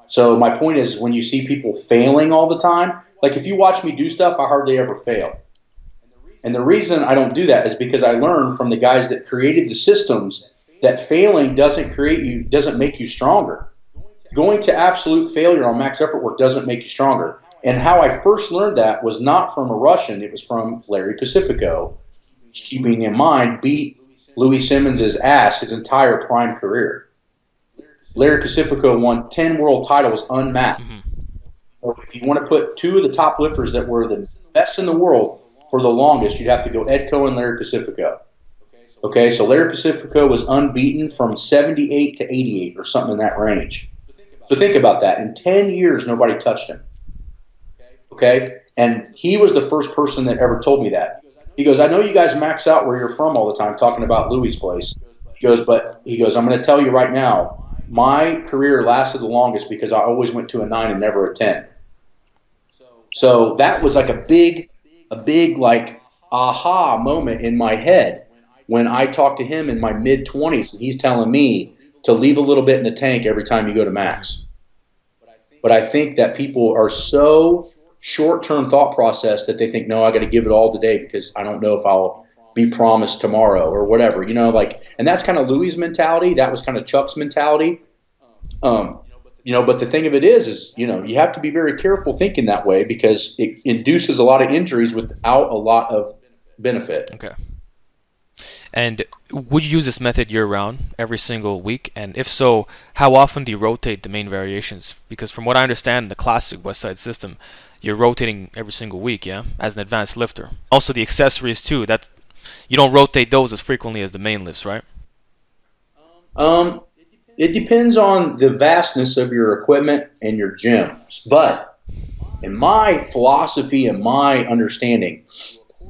So my point is, when you see people failing all the time, like if you watch me do stuff, I hardly ever fail. And the reason I don't do that is because I learned from the guys that created the systems that failing doesn't make you stronger. Going to absolute failure on max effort work doesn't make you stronger. And how I first learned that was not from a Russian, it was from Larry Pacifico, keeping in mind beat Louis Simmons' ass his entire prime career. Larry Pacifico won 10 world titles unmatched. So if you want to put two of the top lifters that were the best in the world for the longest, you'd have to go Ed Cohen and Larry Pacifico. Okay, so Larry Pacifico was unbeaten from 78 to 88 or something in that range. So think about that. In 10 years, nobody touched him. Okay, and he was the first person that ever told me that. He goes, I know you guys max out where you're from all the time, talking about Louis' place. He goes, I'm going to tell you right now, my career lasted the longest because I always went to a 9 and never a 10. So that was like a big like aha moment in my head when I talked to him in my mid-20s and he's telling me to leave a little bit in the tank every time you go to max. But I think that people are so short-term thought process that they think, no, I got to give it all today because I don't know if I'll be promised tomorrow or whatever, and that's kind of Louis' mentality. That was kind of Chuck's mentality. But the thing of it is, you have to be very careful thinking that way because it induces a lot of injuries without a lot of benefit. Okay. And would you use this method year-round, every single week? And if so, how often do you rotate the main variations? Because from what I understand, the classic Westside system, you're rotating every single week, yeah, as an advanced lifter. Also, the accessories too. That you don't rotate those as frequently as the main lifts, right? It depends on the vastness of your equipment and your gym. But in my philosophy and my understanding,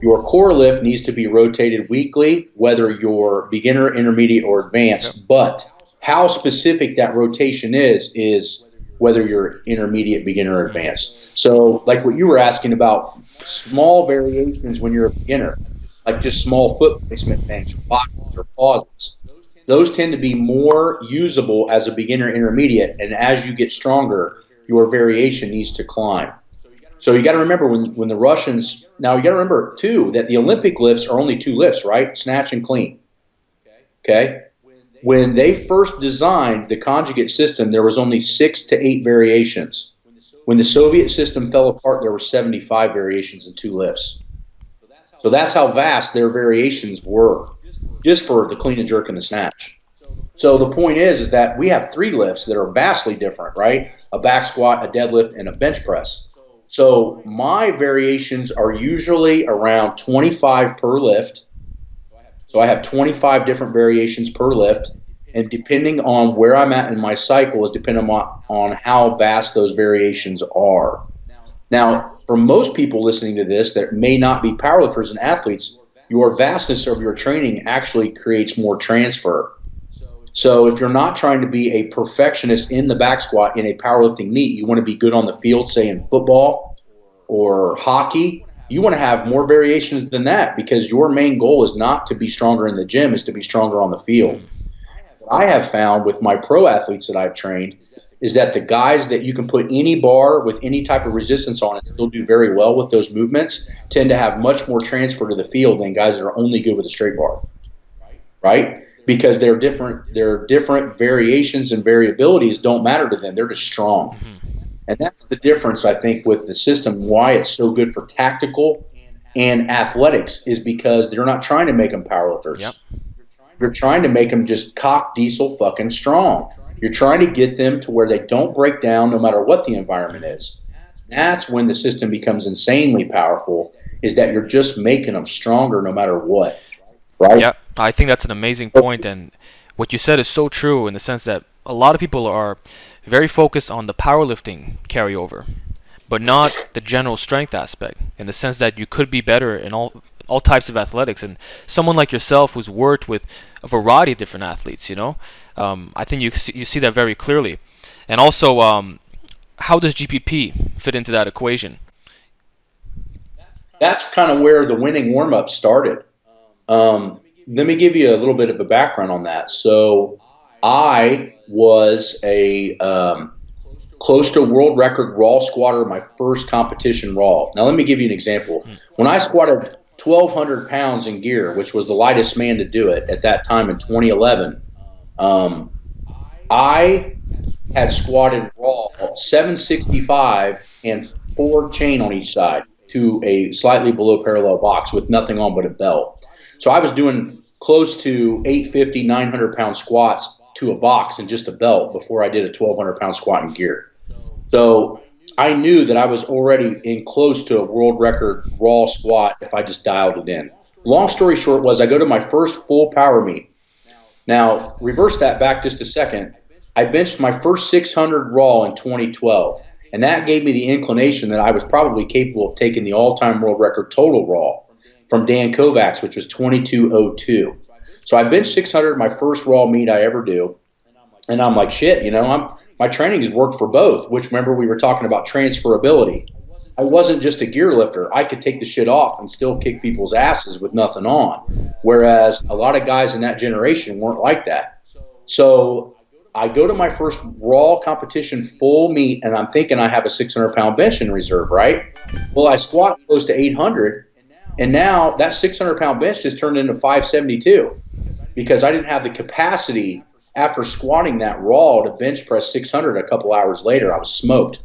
your core lift needs to be rotated weekly, whether you're beginner, intermediate, or advanced. Yep. But how specific that rotation is whether you're intermediate, beginner, or advanced. So like what you were asking about, small variations when you're a beginner, like just small foot placement things, boxes or pauses. Those tend to be more usable as a beginner intermediate, and as you get stronger, your variation needs to climb. So you got to remember when the Russians, now you got to remember too that the Olympic lifts are only 2 lifts, right? Snatch and clean. Okay? When they first designed the conjugate system, there was only 6 to 8 variations. When the Soviet system fell apart, there were 75 variations and 2 lifts. So that's how vast their variations were, just for the clean and jerk and the snatch. So the point is that we have 3 lifts that are vastly different, right? A back squat, a deadlift, and a bench press. So my variations are usually around 25 per lift. So I have 25 different variations per lift. And depending on where I'm at in my cycle is depending on how vast those variations are. Now, for most people listening to this that may not be powerlifters and athletes, your vastness of your training actually creates more transfer. So if you're not trying to be a perfectionist in the back squat in a powerlifting meet, you want to be good on the field, say in football or hockey, you want to have more variations than that because your main goal is not to be stronger in the gym, is to be stronger on the field. What I have found with my pro athletes that I've trained is that the guys that you can put any bar with any type of resistance on and still do very well with those movements tend to have much more transfer to the field than guys that are only good with a straight bar, right? Because they're different variations and variabilities don't matter to them. They're just strong. And that's the difference, I think, with the system, why it's so good for tactical and athletics is because they're not trying to make them powerlifters. Yep. You're trying to make them just cock diesel fucking strong. You're trying to get them to where they don't break down no matter what the environment is. That's when the system becomes insanely powerful, is that you're just making them stronger no matter what. Right? Yeah, I think that's an amazing point, and what you said is so true in the sense that a lot of people are very focused on the powerlifting carryover, but not the general strength aspect, in the sense that you could be better in all types of athletics. And someone like yourself who's worked with a variety of different athletes, I think you see that very clearly. And also, how does GPP fit into that equation? That's kind of where the winning warm up started. Let me give you a little bit of a background on that. So I was a close to world record raw squatter my first competition raw. Now let me give you an example. When I squatted 1,200 pounds in gear, which was the lightest man to do it at that time in 2011, I had squatted raw 765 and 4 chain on each side to a slightly below parallel box with nothing on but a belt. So I was doing close to 850, 900 pound squats to a box and just a belt before I did a 1,200 pound squat in gear. So I knew that I was already in close to a world record raw squat if I just dialed it in. Long story short was I go to my first full power meet. Now, reverse that back just a second. I benched my first 600 raw in 2012, and that gave me the inclination that I was probably capable of taking the all-time world record total raw from Dan Kovacs, which was 2202. So I benched 600 my first raw meet I ever do, and I'm like, shit, my training has worked for both, which remember we were talking about transferability. I wasn't just a gear lifter. I could take the shit off and still kick people's asses with nothing on, whereas a lot of guys in that generation weren't like that. So I go to my first raw competition full meet, and I'm thinking I have a 600-pound bench in reserve, right? Well, I squat close to 800, and now that 600-pound bench just turned into 572 because I didn't have the capacity after squatting that raw to bench press 600 a couple hours later. I was smoked.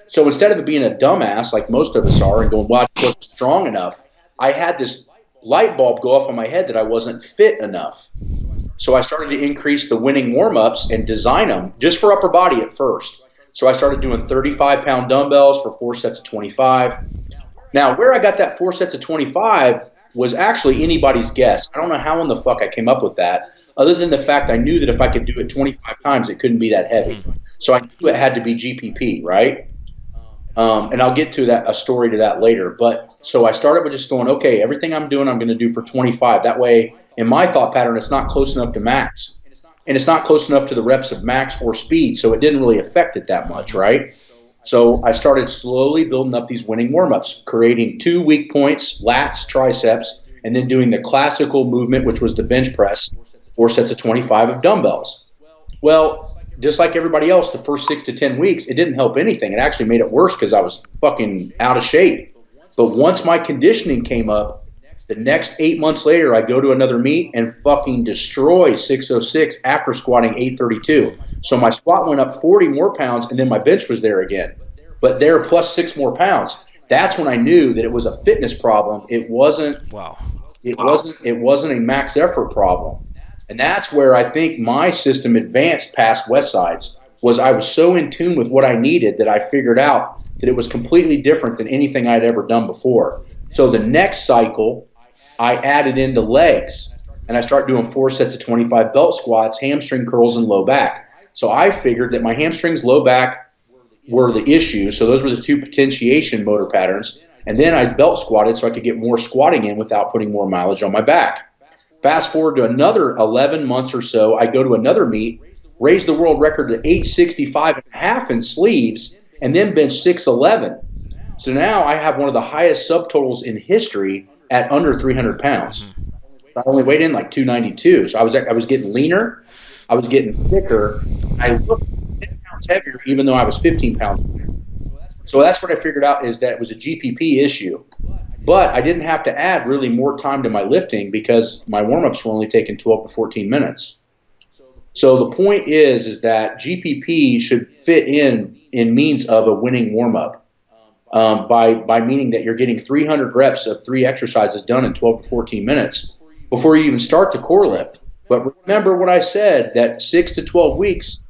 So instead of being a dumbass like most of us are and going, well, I wasn't strong enough, I had this light bulb go off in my head that I wasn't fit enough. So I started to increase the winning warm-ups and design them just for upper body at first. So I started doing 35-pound dumbbells for 4 sets of 25. Now, where I got that 4 sets of 25 was actually anybody's guess. I don't know how in the fuck I came up with that, other than the fact I knew that if I could do it 25 times, it couldn't be that heavy. So I knew it had to be GPP, right? And I'll get to a story to that later. But so I started with just going, okay, everything I'm doing, I'm going to do for 25. That way, in my thought pattern, it's not close enough to max. And it's not close enough to the reps of max or speed, so it didn't really affect it that much, right? So I started slowly building up these winning warm-ups, creating 2 weak points, lats, triceps, and then doing the classical movement, which was the bench press, 4 sets of 25 of dumbbells. Well, just like everybody else, the first 6 to 10 weeks, it didn't help anything. It actually made it worse because I was fucking out of shape. But once my conditioning came up, the next 8 months later, I go to another meet and fucking destroy 606 after squatting 832. So my squat went up 40 more pounds, and then my bench was there again. But there plus 6 more pounds. That's when I knew that it was a fitness problem. It wasn't. Wow. It wasn't a max effort problem. And that's where I think my system advanced past Westside's. Was I was so in tune with what I needed that I figured out that it was completely different than anything I'd ever done before. So the next cycle, I added into legs, and I started doing 4 sets of 25 belt squats, hamstring curls, and low back. So I figured that my hamstrings, low back were the issue. So those were the 2 potentiation motor patterns. And then I belt squatted so I could get more squatting in without putting more mileage on my back. Fast forward to another 11 months or so, I go to another meet, raise the world record to 865.5 in sleeves, and then bench 611. So now I have one of the highest subtotals in history at under 300 pounds. I only weighed in like 292. So I was getting leaner, I was getting thicker. I looked 10 pounds heavier even though I was 15 pounds lighter. So that's what I figured out is that it was a GPP issue. But I didn't have to add really more time to my lifting because my warm-ups were only taking 12 to 14 minutes. So the point is that GPP should fit in means of a winning warm-up by meaning that you're getting 300 reps of 3 exercises done in 12 to 14 minutes before you even start the core lift. But remember what I said, that 6 to 12 weeks,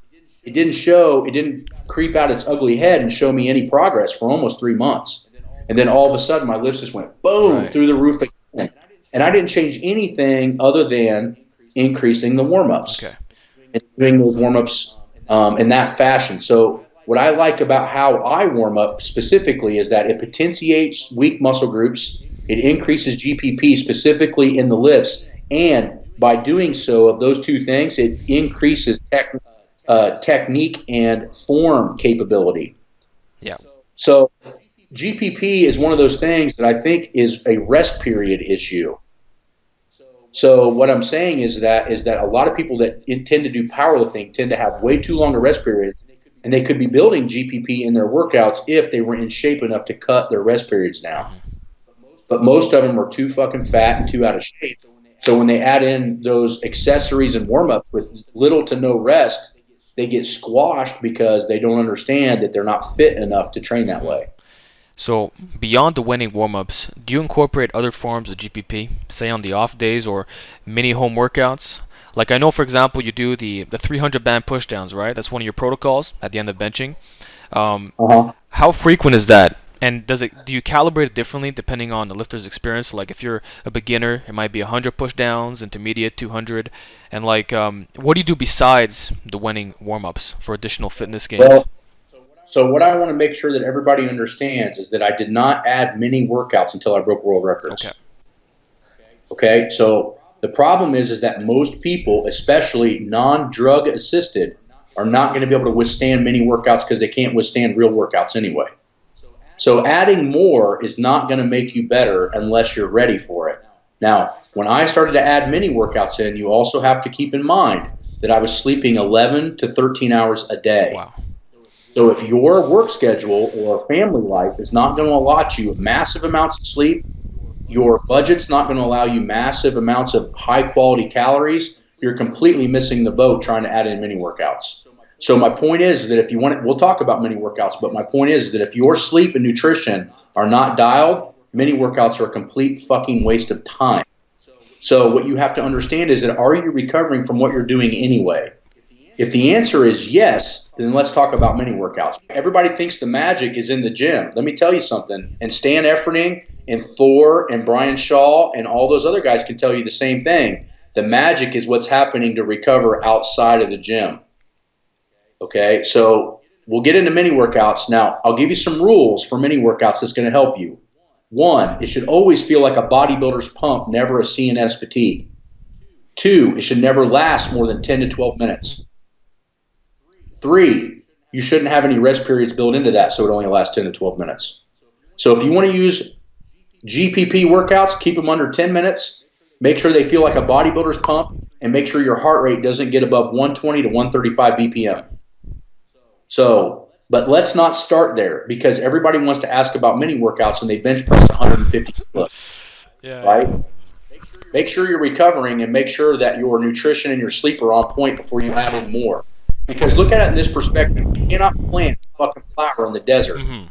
it didn't creep out its ugly head and show me any progress for almost 3 months. And then all of a sudden, my lifts just went boom through the roof again. And I didn't change anything other than increasing the warm-ups and doing those warm-ups in that fashion. So what I like about how I warm up specifically is that it potentiates weak muscle groups. It increases GPP specifically in the lifts. And by doing so, of those 2 things, it increases technique and form capability. Yeah. So GPP is one of those things that I think is a rest period issue. So what I'm saying is that a lot of people that intend to do powerlifting tend to have way too long a rest periods, and they could be building GPP in their workouts if they were in shape enough to cut their rest periods down. But most of them are too fucking fat and too out of shape. So when they add in those accessories and warm-ups with little to no rest, they get squashed because they don't understand that they're not fit enough to train that way. So, beyond the Wenning warm-ups, do you incorporate other forms of GPP, say on the off days or mini home workouts? Like I know, for example, you do the 300 band pushdowns, right? That's one of your protocols at the end of benching. Uh-huh. How frequent is that? And do you calibrate it differently depending on the lifter's experience? Like if you're a beginner, it might be 100 pushdowns, intermediate 200, and like what do you do besides the Wenning warm-ups for additional fitness gains? Well, so what I want to make sure that everybody understands is that I did not add many workouts until I broke world Okay. records. Okay, so the problem is that most people, especially non-drug assisted, are not going to be able to withstand many workouts because they can't withstand real workouts anyway. So adding more is not going to make you better unless you're ready for it. Now, when I started to add mini workouts in, you also have to keep in mind that I was sleeping 11 to 13 hours a day. Wow. So if your work schedule or family life is not going to allot you massive amounts of sleep, your budget's not going to allow you massive amounts of high quality calories, you're completely missing the boat trying to add in mini workouts. So my point is that if you want it, we'll talk about mini workouts, but my point is that if your sleep and nutrition are not dialed, mini workouts are a complete fucking waste of time. So what you have to understand is that, are you recovering from what you're doing anyway? If the answer is yes, then let's talk about mini workouts. Everybody thinks the magic is in the gym. Let me tell you something. And Stan Efferding and Thor and Brian Shaw and all those other guys can tell you the same thing. The magic is what's happening to recover outside of the gym. Okay, so we'll get into mini workouts. Now, I'll give you some rules for mini workouts that's going to help you. One, it should always feel like a bodybuilder's pump, never a CNS fatigue. Two, it should never last more than 10 to 12 minutes. Three, you shouldn't have any rest periods built into that, so it only lasts 10 to 12 minutes. So if you want to use GPP workouts, keep them under 10 minutes. Make sure they feel like a bodybuilder's pump, and make sure your heart rate doesn't get above 120 to 135 BPM. So, but let's not start there, because everybody wants to ask about mini workouts and they bench press 150 kilos, right? Make sure you're recovering, and make sure that your nutrition and your sleep are on point before you add in more. Because look at it in this perspective. You cannot plant fucking flower in the desert. You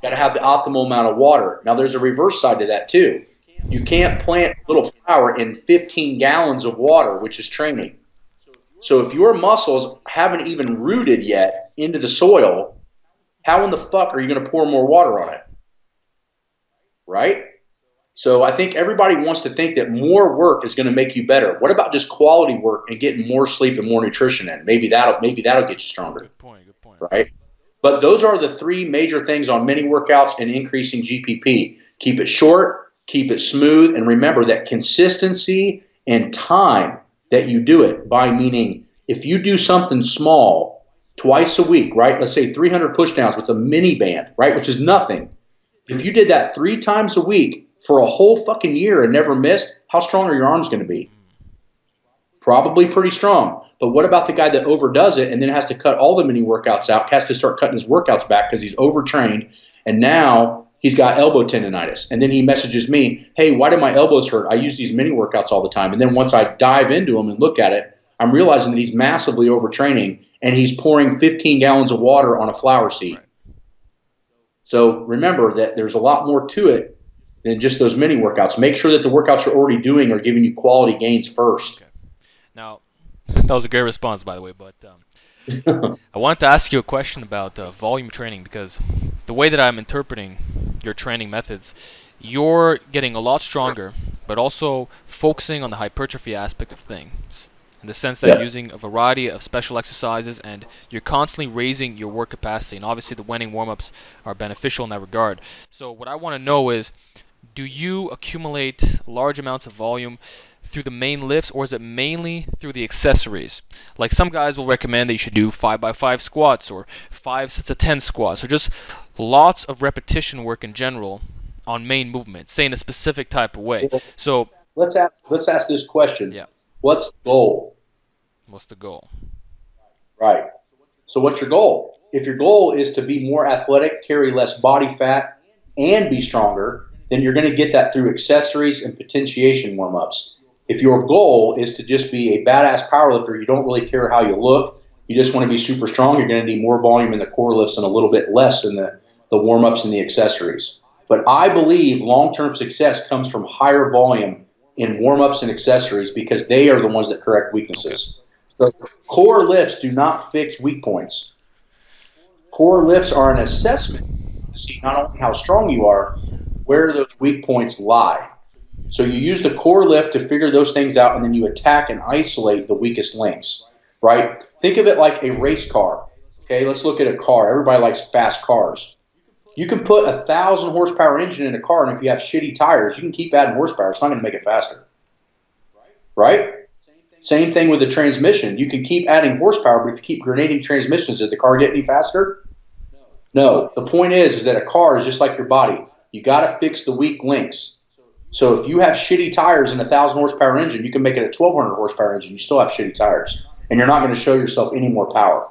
got to have the optimal amount of water. Now, there's a reverse side to that too. You can't plant a little flower in 15 gallons of water, which is training. So if your muscles haven't even rooted yet into the soil, how in the fuck are you going to pour more water on it? Right? So I think everybody wants to think that more work is going to make you better. What about just quality work and getting more sleep and more nutrition in? Maybe that'll get you stronger. Good point. Right? But those are the three major things on mini workouts and increasing GPP. Keep it short, keep it smooth, and remember that consistency and time that you do it by, meaning if you do something small twice a week, right? Let's say 300 pushdowns with a mini band, right? Which is nothing. If you did that 3 times a week for a whole fucking year and never missed, how strong are your arms going to be? Probably pretty strong. But what about the guy that overdoes it and then has to cut all the mini workouts out, has to start cutting his workouts back because he's overtrained, and now he's got elbow tendonitis. And then he messages me, hey, why do my elbows hurt? I use these mini workouts all the time. And then once I dive into them and look at it, I'm realizing that he's massively overtraining, and he's pouring 15 gallons of water on a flower seed. Right. So remember that there's a lot more to it than just those mini workouts. Make sure that the workouts you're already doing are giving you quality gains first. Okay. Now, that was a great response, by the way, but I wanted to ask you a question about volume training, because the way that I'm interpreting your training methods, you're getting a lot stronger, but also focusing on the hypertrophy aspect of things, in the sense that you're using a variety of special exercises and you're constantly raising your work capacity. And obviously the Wenning warm-ups are beneficial in that regard. So what I want to know is, do you accumulate large amounts of volume through the main lifts, or is it mainly through the accessories? Like some guys will recommend that you should do 5x5 squats or 5 sets of 10 squats, or just lots of repetition work in general on main movement, say in a specific type of way. Well, So, let's ask this question. yeah, What's the goal? what's the goal? Right. So what's your goal? If your goal is to be more athletic, carry less body fat, and be stronger, then you're going to get that through accessories and potentiation warm-ups. If your goal is to just be a badass powerlifter, you don't really care how you look, you just want to be super strong, you're going to need more volume in the core lifts and a little bit less in the warm-ups and the accessories. But I believe long-term success comes from higher volume in warm-ups and accessories because they are the ones that correct weaknesses. So core lifts do not fix weak points. Core lifts are an assessment to see not only how strong you are, where those weak points lie. So you use the core lift to figure those things out, and then you attack and isolate the weakest links, right? Think of it like a race car. Okay, let's look at a car. Everybody likes fast cars. You can put 1,000 horsepower engine in a car, and if you have shitty tires, you can keep adding horsepower. It's not going to make it faster, right? Same thing with the transmission. You can keep adding horsepower, but if you keep grenading transmissions, did the car get any faster? No. The point is that a car is just like your body. You got to fix the weak links. So if you have shitty tires and a 1,000 horsepower engine, you can make it a 1,200 horsepower engine. You still have shitty tires, and you're not going to show yourself any more power.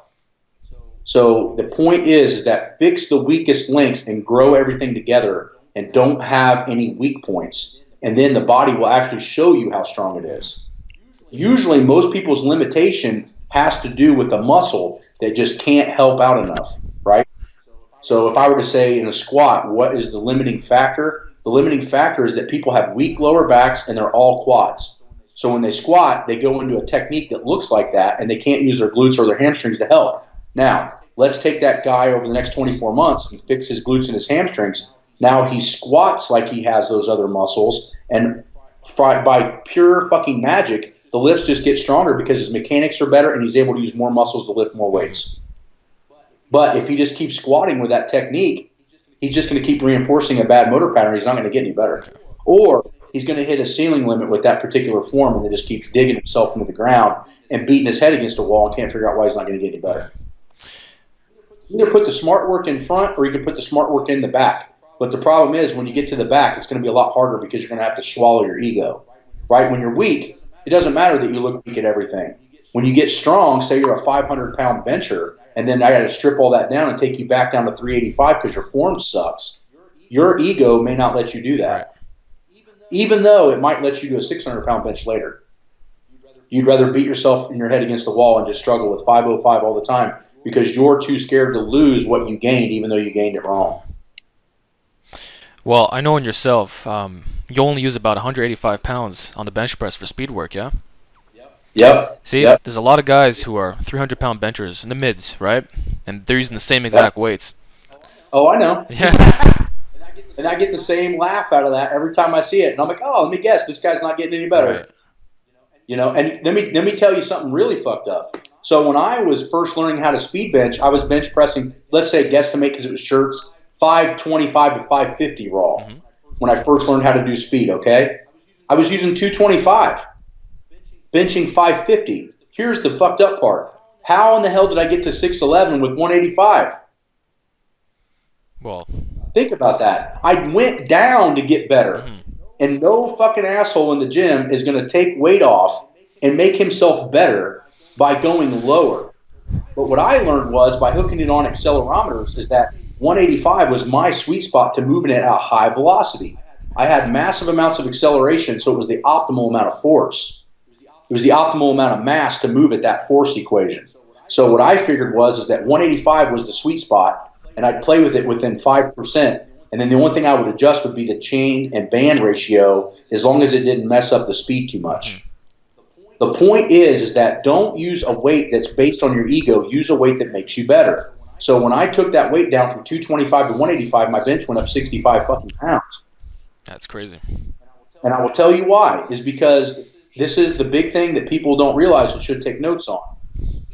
So the point is that fix the weakest links and grow everything together and don't have any weak points. And then the body will actually show you how strong it is. Usually most people's limitation has to do with a muscle that just can't help out enough, right? So if I were to say in a squat, what is the limiting factor? The limiting factor is that people have weak lower backs and they're all quads. So when they squat, they go into a technique that looks like that and they can't use their glutes or their hamstrings to help. Now, let's take that guy over the next 24 months and fix his glutes and his hamstrings. Now he squats like he has those other muscles, and by pure fucking magic, the lifts just get stronger because his mechanics are better and he's able to use more muscles to lift more weights. But if he just keeps squatting with that technique, he's just going to keep reinforcing a bad motor pattern. He's not going to get any better. Or he's going to hit a ceiling limit with that particular form and then just keep digging himself into the ground and beating his head against a wall and can't figure out why he's not going to get any better. Either put the smart work in front or you can put the smart work in the back. But the problem is when you get to the back, it's going to be a lot harder because you're going to have to swallow your ego. Right? When you're weak, it doesn't matter that you look weak at everything. When you get strong, say you're a 500-pound bencher, and then I got to strip all that down and take you back down to 385 because your form sucks, your ego may not let you do that. Even though it might let you do a 600-pound bench later. You'd rather beat yourself in your head against the wall and just struggle with 505 all the time because you're too scared to lose what you gained even though you gained it wrong. Well, I know in yourself, you only use about 185 pounds on the bench press for speed work, yeah? Yep. See, yep. There's a lot of guys who are 300-pound benchers in the mids, right? And they're using the same exact weights. Oh, I know. Yeah. And I get the same laugh out of that every time I see it. And I'm like, oh, let me guess, this guy's not getting any better. Right. You know, and let me tell you something really fucked up. So when I was first learning how to speed bench, I was bench pressing, let's say guesstimate because it was shirts, 525 to 550 raw when I first learned how to do speed, okay? I was using 225, benching 550. Here's the fucked up part. How in the hell did I get to 611 with 185? Well, think about that. I went down to get better. And no fucking asshole in the gym is going to take weight off and make himself better by going lower. But what I learned was by hooking it on accelerometers is that 185 was my sweet spot to moving it at a high velocity. I had massive amounts of acceleration, so it was the optimal amount of force. It was the optimal amount of mass to move at that force equation. So what I figured is that 185 was the sweet spot, and I'd play with it within 5%. And then the only thing I would adjust would be the chain and band ratio as long as it didn't mess up the speed too much. The point is that don't use a weight that's based on your ego. Use a weight that makes you better. So when I took that weight down from 225 to 185, my bench went up 65 fucking pounds. That's crazy. And I will tell you why, is because this is the big thing that people don't realize and should take notes on.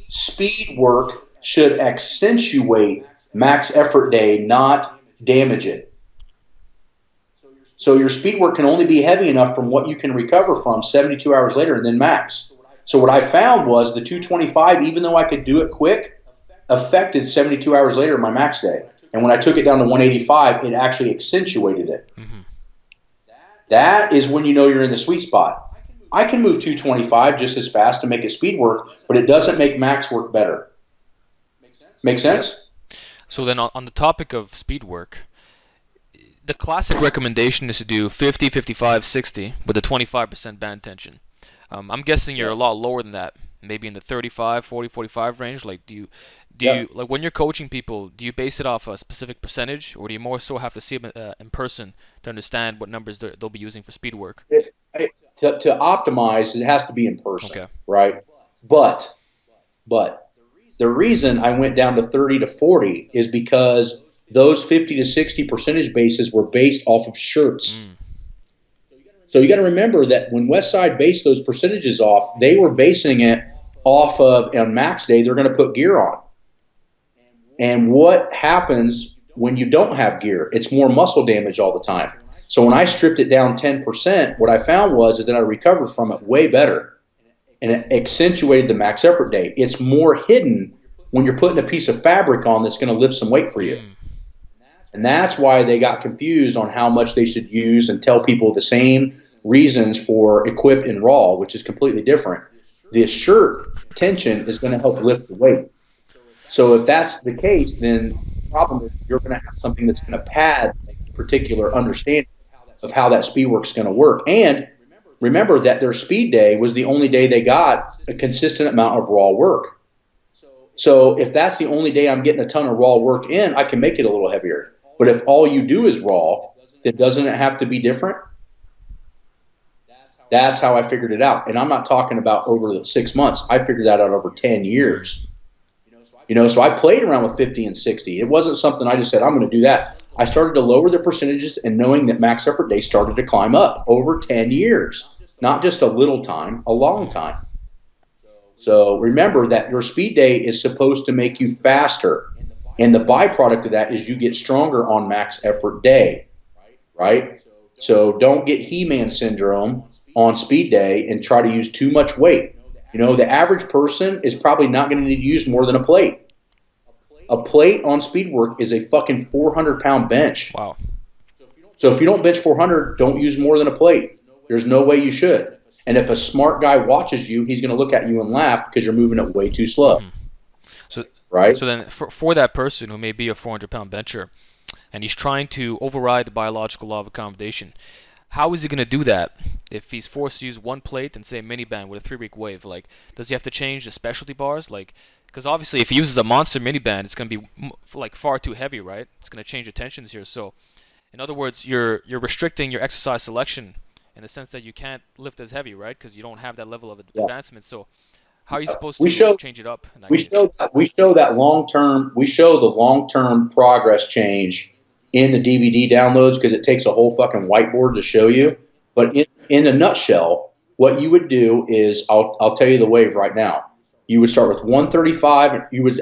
Speed work should accentuate max effort day, not damage it. So your speed work can only be heavy enough from what you can recover from 72 hours later and then max. So what I found was the 225, even though I could do it quick, affected 72 hours later my max day. And when I took it down to 185, it actually accentuated it. Mm-hmm. That is when you know you're in the sweet spot. I can move 225 just as fast to make it speed work, but it doesn't make max work better. Make sense? So then on the topic of speed work, the classic recommendation is to do 50, 55, 60 with a 25% band tension. I'm guessing you're a lot lower than that, maybe in the 35, 40, 45 range. Like, do you like when you're coaching people, do you base it off a specific percentage, or do you more so have to see them in person to understand what numbers they'll be using for speed work? To optimize, it has to be in person, right? But the reason I went down to 30 to 40 is because those 50 to 60 percentage bases were based off of shirts. So you got to remember that when Westside based those percentages off, they were basing it off of, on max day, they're going to put gear on. And what happens when you don't have gear? It's more muscle damage all the time. So when I stripped it down 10%, what I found was that I recovered from it way better. And it accentuated the max effort day. It's more hidden when you're putting a piece of fabric on that's going to lift some weight for you. And that's why they got confused on how much they should use and tell people the same reasons for equipped and raw, which is completely different. The shirt tension is going to help lift the weight. So if that's the case, then the problem is you're going to have something that's going to pad a particular understanding of how that speed work is going to work. And remember that their speed day was the only day they got a consistent amount of raw work. So if that's the only day I'm getting a ton of raw work in, I can make it a little heavier. But if all you do is raw, then doesn't it have to be different? That's how I figured it out. And I'm not talking about over the 6 months. I figured that out over 10 years. So I played around with 50 and 60. It wasn't something I just said, I'm going to do that. I started to lower the percentages and knowing that max effort day started to climb up over 10 years. Not just a little time, a long time. So remember that your speed day is supposed to make you faster. And the byproduct of that is you get stronger on max effort day, right? So don't get He-Man syndrome on speed day and try to use too much weight. The average person is probably not going to need to use more than a plate. A plate on speed work is a fucking 400-pound bench. Wow. So if you don't bench 400, don't use more than a plate. There's no way you should. And if a smart guy watches you, he's going to look at you and laugh because you're moving it way too slow. So, right? So then for that person who may be a 400-pound bencher and he's trying to override the biological law of accommodation, how is he going to do that if he's forced to use one plate and say a mini band with a 3-week wave? Like, does he have to change the specialty bars? Like, because obviously if he uses a monster mini band, it's going to be like far too heavy, right? It's going to change the tensions here. So, in other words, you're restricting your exercise selection in the sense that you can't lift as heavy, right? Because you don't have that level of advancement. So, how are you supposed to change it up? We show the long-term progress change in the DVD downloads because it takes a whole fucking whiteboard to show you. But in a nutshell, what you would do is, I'll tell you the wave right now. You would start with 135. You would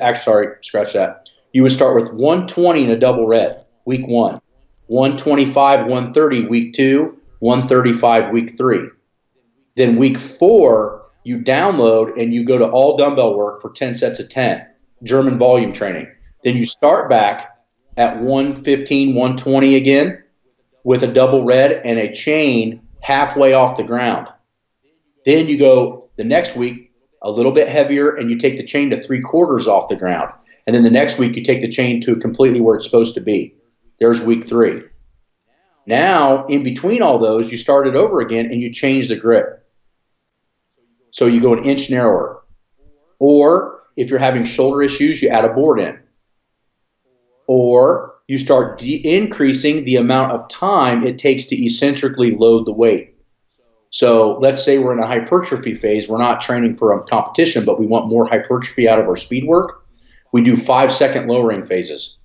scratch that. You would start with 120 in a double red, week 1. 125, 130, week 2. 135, week 3. Then week 4, you download and you go to all dumbbell work for 10 sets of 10, German volume training. Then you start back at 115, 120 again with a double red and a chain halfway off the ground. Then you go the next week a little bit heavier and you take the chain to 3/4 off the ground. And then the next week you take the chain to completely where it's supposed to be. There's week 3. Now, in between all those, you start it over again and you change the grip. So you go an inch narrower. Or if you're having shoulder issues, you add a board in. Or you start increasing the amount of time it takes to eccentrically load the weight. So let's say we're in a hypertrophy phase. We're not training for a competition, but we want more hypertrophy out of our speed work. We do 5-second lowering phases.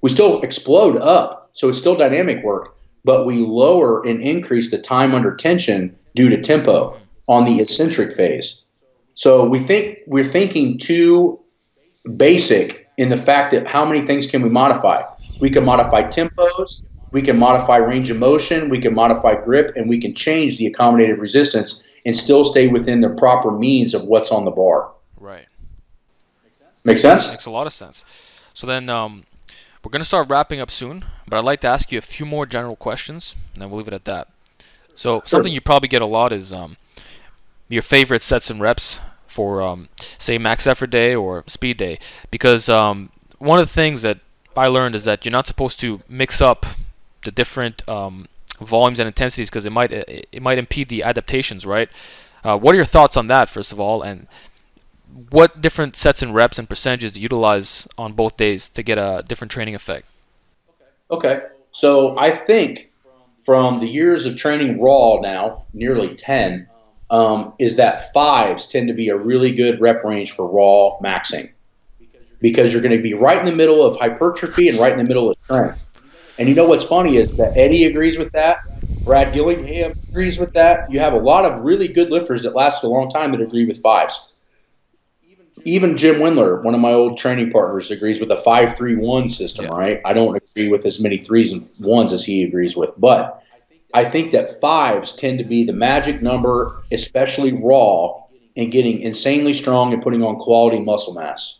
We still explode up, so it's still dynamic work, but we lower and increase the time under tension due to tempo on the eccentric phase. So we're thinking too basic in the fact that how many things can we modify? We can modify tempos, We can modify range of motion, we can modify grip, and we can change the accommodative resistance and still stay within the proper means of what's on the bar. Right. Make sense? Makes a lot of sense. So then we're going to start wrapping up soon, but I'd like to ask you a few more general questions, and then we'll leave it at that. So something you probably get a lot is your favorite sets and reps for, say, max effort day or speed day. Because one of the things that I learned is that you're not supposed to mix up the different volumes and intensities because it might impede the adaptations, right? What are your thoughts on that, first of all, and what different sets and reps and percentages do you utilize on both days to get a different training effect? Okay. So I think from the years of training raw now, nearly 10, is that fives tend to be a really good rep range for raw maxing because you're going to be right in the middle of hypertrophy and right in the middle of strength. And you know what's funny is that Eddie agrees with that. Brad Gillingham agrees with that. You have a lot of really good lifters that last a long time that agree with fives. Even Jim Windler, one of my old training partners, agrees with a 5-3-1 system, right? I don't agree with as many threes and ones as he agrees with. But I think that fives tend to be the magic number, especially raw, in getting insanely strong and putting on quality muscle mass.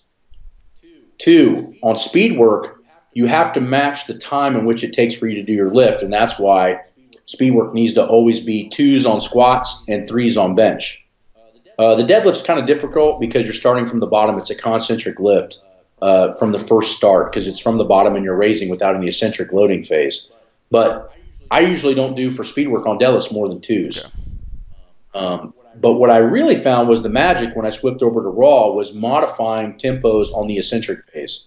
2, on speed work, you have to match the time in which it takes for you to do your lift, and that's why speed work needs to always be 2s on squats and 3s on bench. The deadlift's kind of difficult because you're starting from the bottom. It's a concentric lift from the first start because it's from the bottom and you're raising without any eccentric loading phase. But I usually don't do for speed work on deadlifts more than 2s. But what I really found was the magic when I flipped over to raw was modifying tempos on the eccentric phase.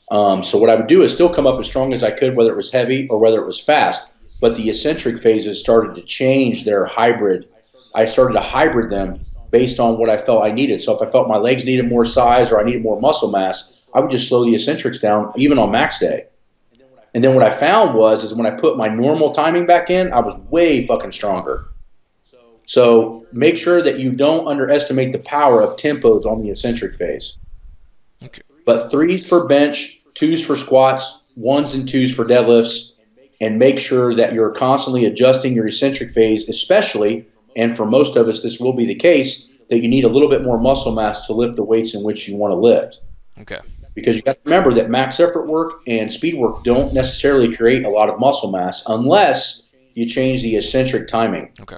So what I would do is still come up as strong as I could, whether it was heavy or whether it was fast. But the eccentric phases started to change their hybrid. I started to hybrid them based on what I felt I needed. So if I felt my legs needed more size or I needed more muscle mass, I would just slow the eccentrics down, even on max day. And then what I found is when I put my normal timing back in, I was way fucking stronger. So make sure that you don't underestimate the power of tempos on the eccentric phase. Okay. But 3s for bench, 2s for squats, 1s and 2s for deadlifts, and make sure that you're constantly adjusting your eccentric phase, especially, and for most of us this will be the case, that you need a little bit more muscle mass to lift the weights in which you want to lift. Okay. Because you got to remember that max effort work and speed work don't necessarily create a lot of muscle mass unless you change the eccentric timing. Okay.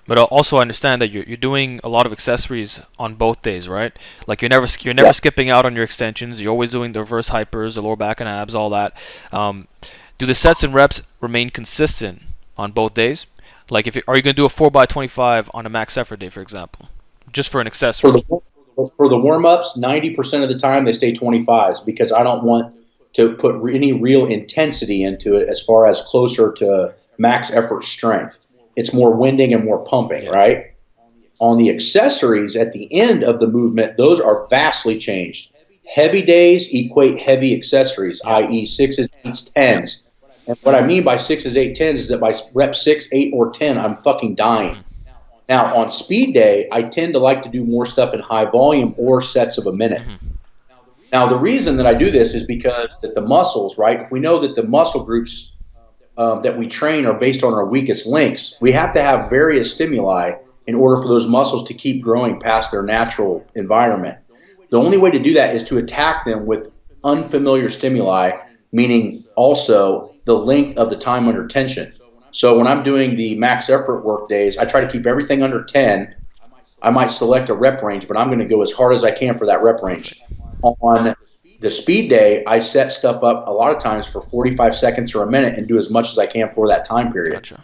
But also understand that you're doing a lot of accessories on both days, right? Like you're never skipping out on your extensions. You're always doing the reverse hypers, the lower back and abs, all that. Do the sets and reps remain consistent on both days? Like are you going to do a 4x25 on a max effort day, for example, just for an accessory? For the warm-ups, 90% of the time they stay 25s because I don't want to put any real intensity into it as far as closer to max effort strength. It's more winding and more pumping, right? On the accessories at the end of the movement, those are vastly changed. Heavy days equate heavy accessories, i.e. 6s, 8s, 10s. And what I mean by 6s, 8s, 10s is that by rep 6, 8, or 10, I'm fucking dying. Now, on speed day, I tend to like to do more stuff in high volume or sets of a minute. Now, the reason that I do this is because that the muscles, right, if we know that the muscle groups that we train are based on our weakest links, we have to have various stimuli in order for those muscles to keep growing past their natural environment. The only way to do that is to attack them with unfamiliar stimuli, meaning also the length of the time under tension. So when I'm doing the max effort work days, I try to keep everything under 10. I might select a rep range, but I'm going to go as hard as I can for that rep range. On the speed day, I set stuff up a lot of times for 45 seconds or a minute and do as much as I can for that time period. Gotcha.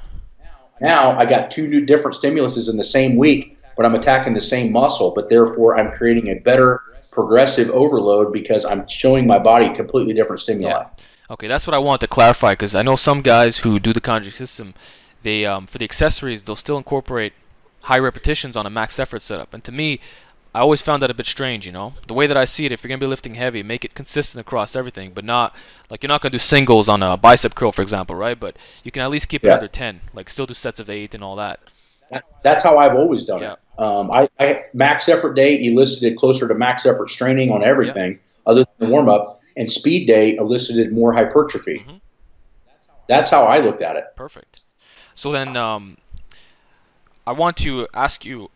Now I got 2 new different stimuluses in the same week, but I'm attacking the same muscle, but therefore I'm creating a better progressive overload because I'm showing my body completely different stimuli. Yeah. Okay, that's what I wanted to clarify because I know some guys who do the conjugate system, they for the accessories they'll still incorporate high repetitions on a max effort setup, and to me, I always found that a bit strange. The way that I see it, if you're gonna be lifting heavy, make it consistent across everything, but not like you're not gonna do singles on a bicep curl, for example, right? But you can at least keep it under 10, like still do sets of 8 and all that. That's how I've always done it. I max effort day elicited closer to max effort straining on everything other than the warm up. And speed day elicited more hypertrophy. That's how I looked at it. Perfect. So then, I want to ask you,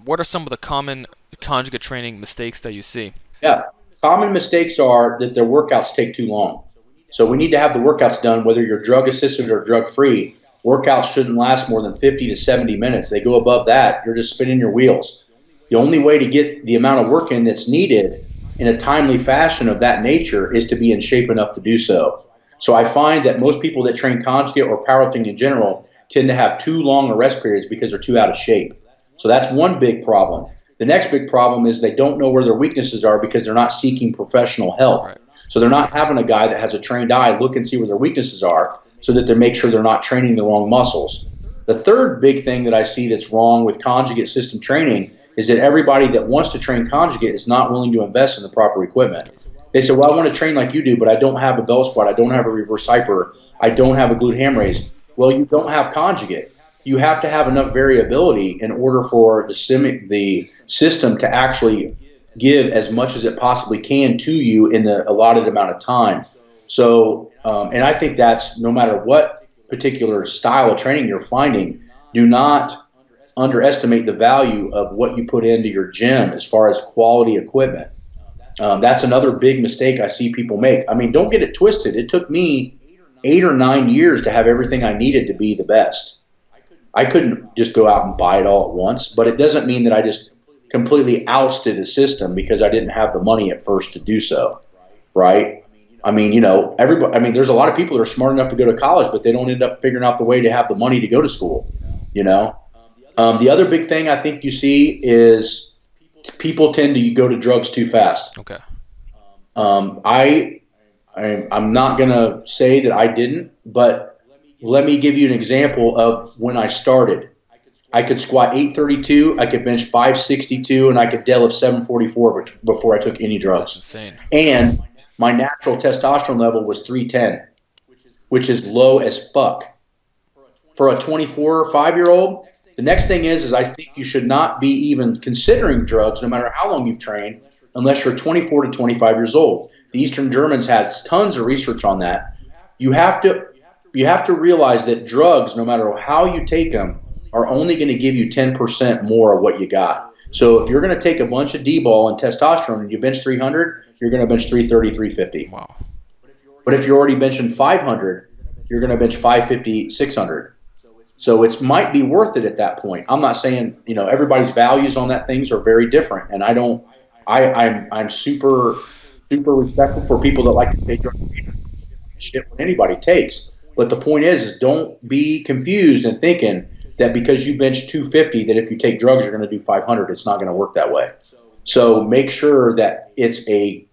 what are some of the common conjugate training mistakes that you see? Yeah. Common mistakes are that their workouts take too long. So we need to have the workouts done, whether you're drug assisted or drug free. Workouts shouldn't last more than 50 to 70 minutes. They go above that, you're just spinning your wheels. The only way to get the amount of work in that's needed in a timely fashion of that nature is to be in shape enough to do so. So I find that most people that train conjugate or powerlifting in general tend to have too long a rest periods because they're too out of shape. So that's one big problem. The next big problem is they don't know where their weaknesses are because they're not seeking professional help. Right. So they're not having a guy that has a trained eye look and see where their weaknesses are so that they make sure they're not training the wrong muscles. The third big thing that I see that's wrong with conjugate system training is that everybody that wants to train conjugate is not willing to invest in the proper equipment. They say, well, I want to train like you do, but I don't have a bell squat. I don't have a reverse hyper. I don't have a glute ham raise. Well, you don't have conjugate. You have to have enough variability in order for the system to actually give as much as it possibly can to you in the allotted amount of time. So, and I think that's no matter what particular style of training you're finding, do not underestimate the value of what you put into your gym as far as quality equipment. That's another big mistake I see people make. I mean, don't get it twisted. It took me 8 or 9 years to have everything I needed to be the best. I couldn't just go out and buy it all at once, but it doesn't mean that I just completely ousted a system because I didn't have the money at first to do so, right? I mean, everybody. I mean, there's a lot of people that are smart enough to go to college, but they don't end up figuring out the way to have the money to go to school. The other big thing I think you see is people tend to go to drugs too fast. Okay. I'm not gonna say that I didn't, but let me give you an example of when I started. I could squat 832, I could bench 562, and I could deadlift 744 before I took any drugs. That's insane. And my natural testosterone level was 310, which is low as fuck. For a 24 or 5-year-old, the next thing is I think you should not be even considering drugs no matter how long you've trained unless you're 24 to 25 years old. The Eastern Germans had tons of research on that. You have to realize that drugs, no matter how you take them, are only going to give you 10% more of what you got. So if you're going to take a bunch of D-ball and testosterone and you bench 300, you're going to bench 330, 350. Wow. But if you're already benching 500, you're going to bench 550, 600. So it might be worth it at that point. I'm not saying, everybody's values on that things are very different. And I'm super, super respectful for people that like to say drug shit when anybody takes. But the point is don't be confused and thinking that because you bench 250, that if you take drugs, you're going to do 500. It's not going to work that way. So make sure that it's a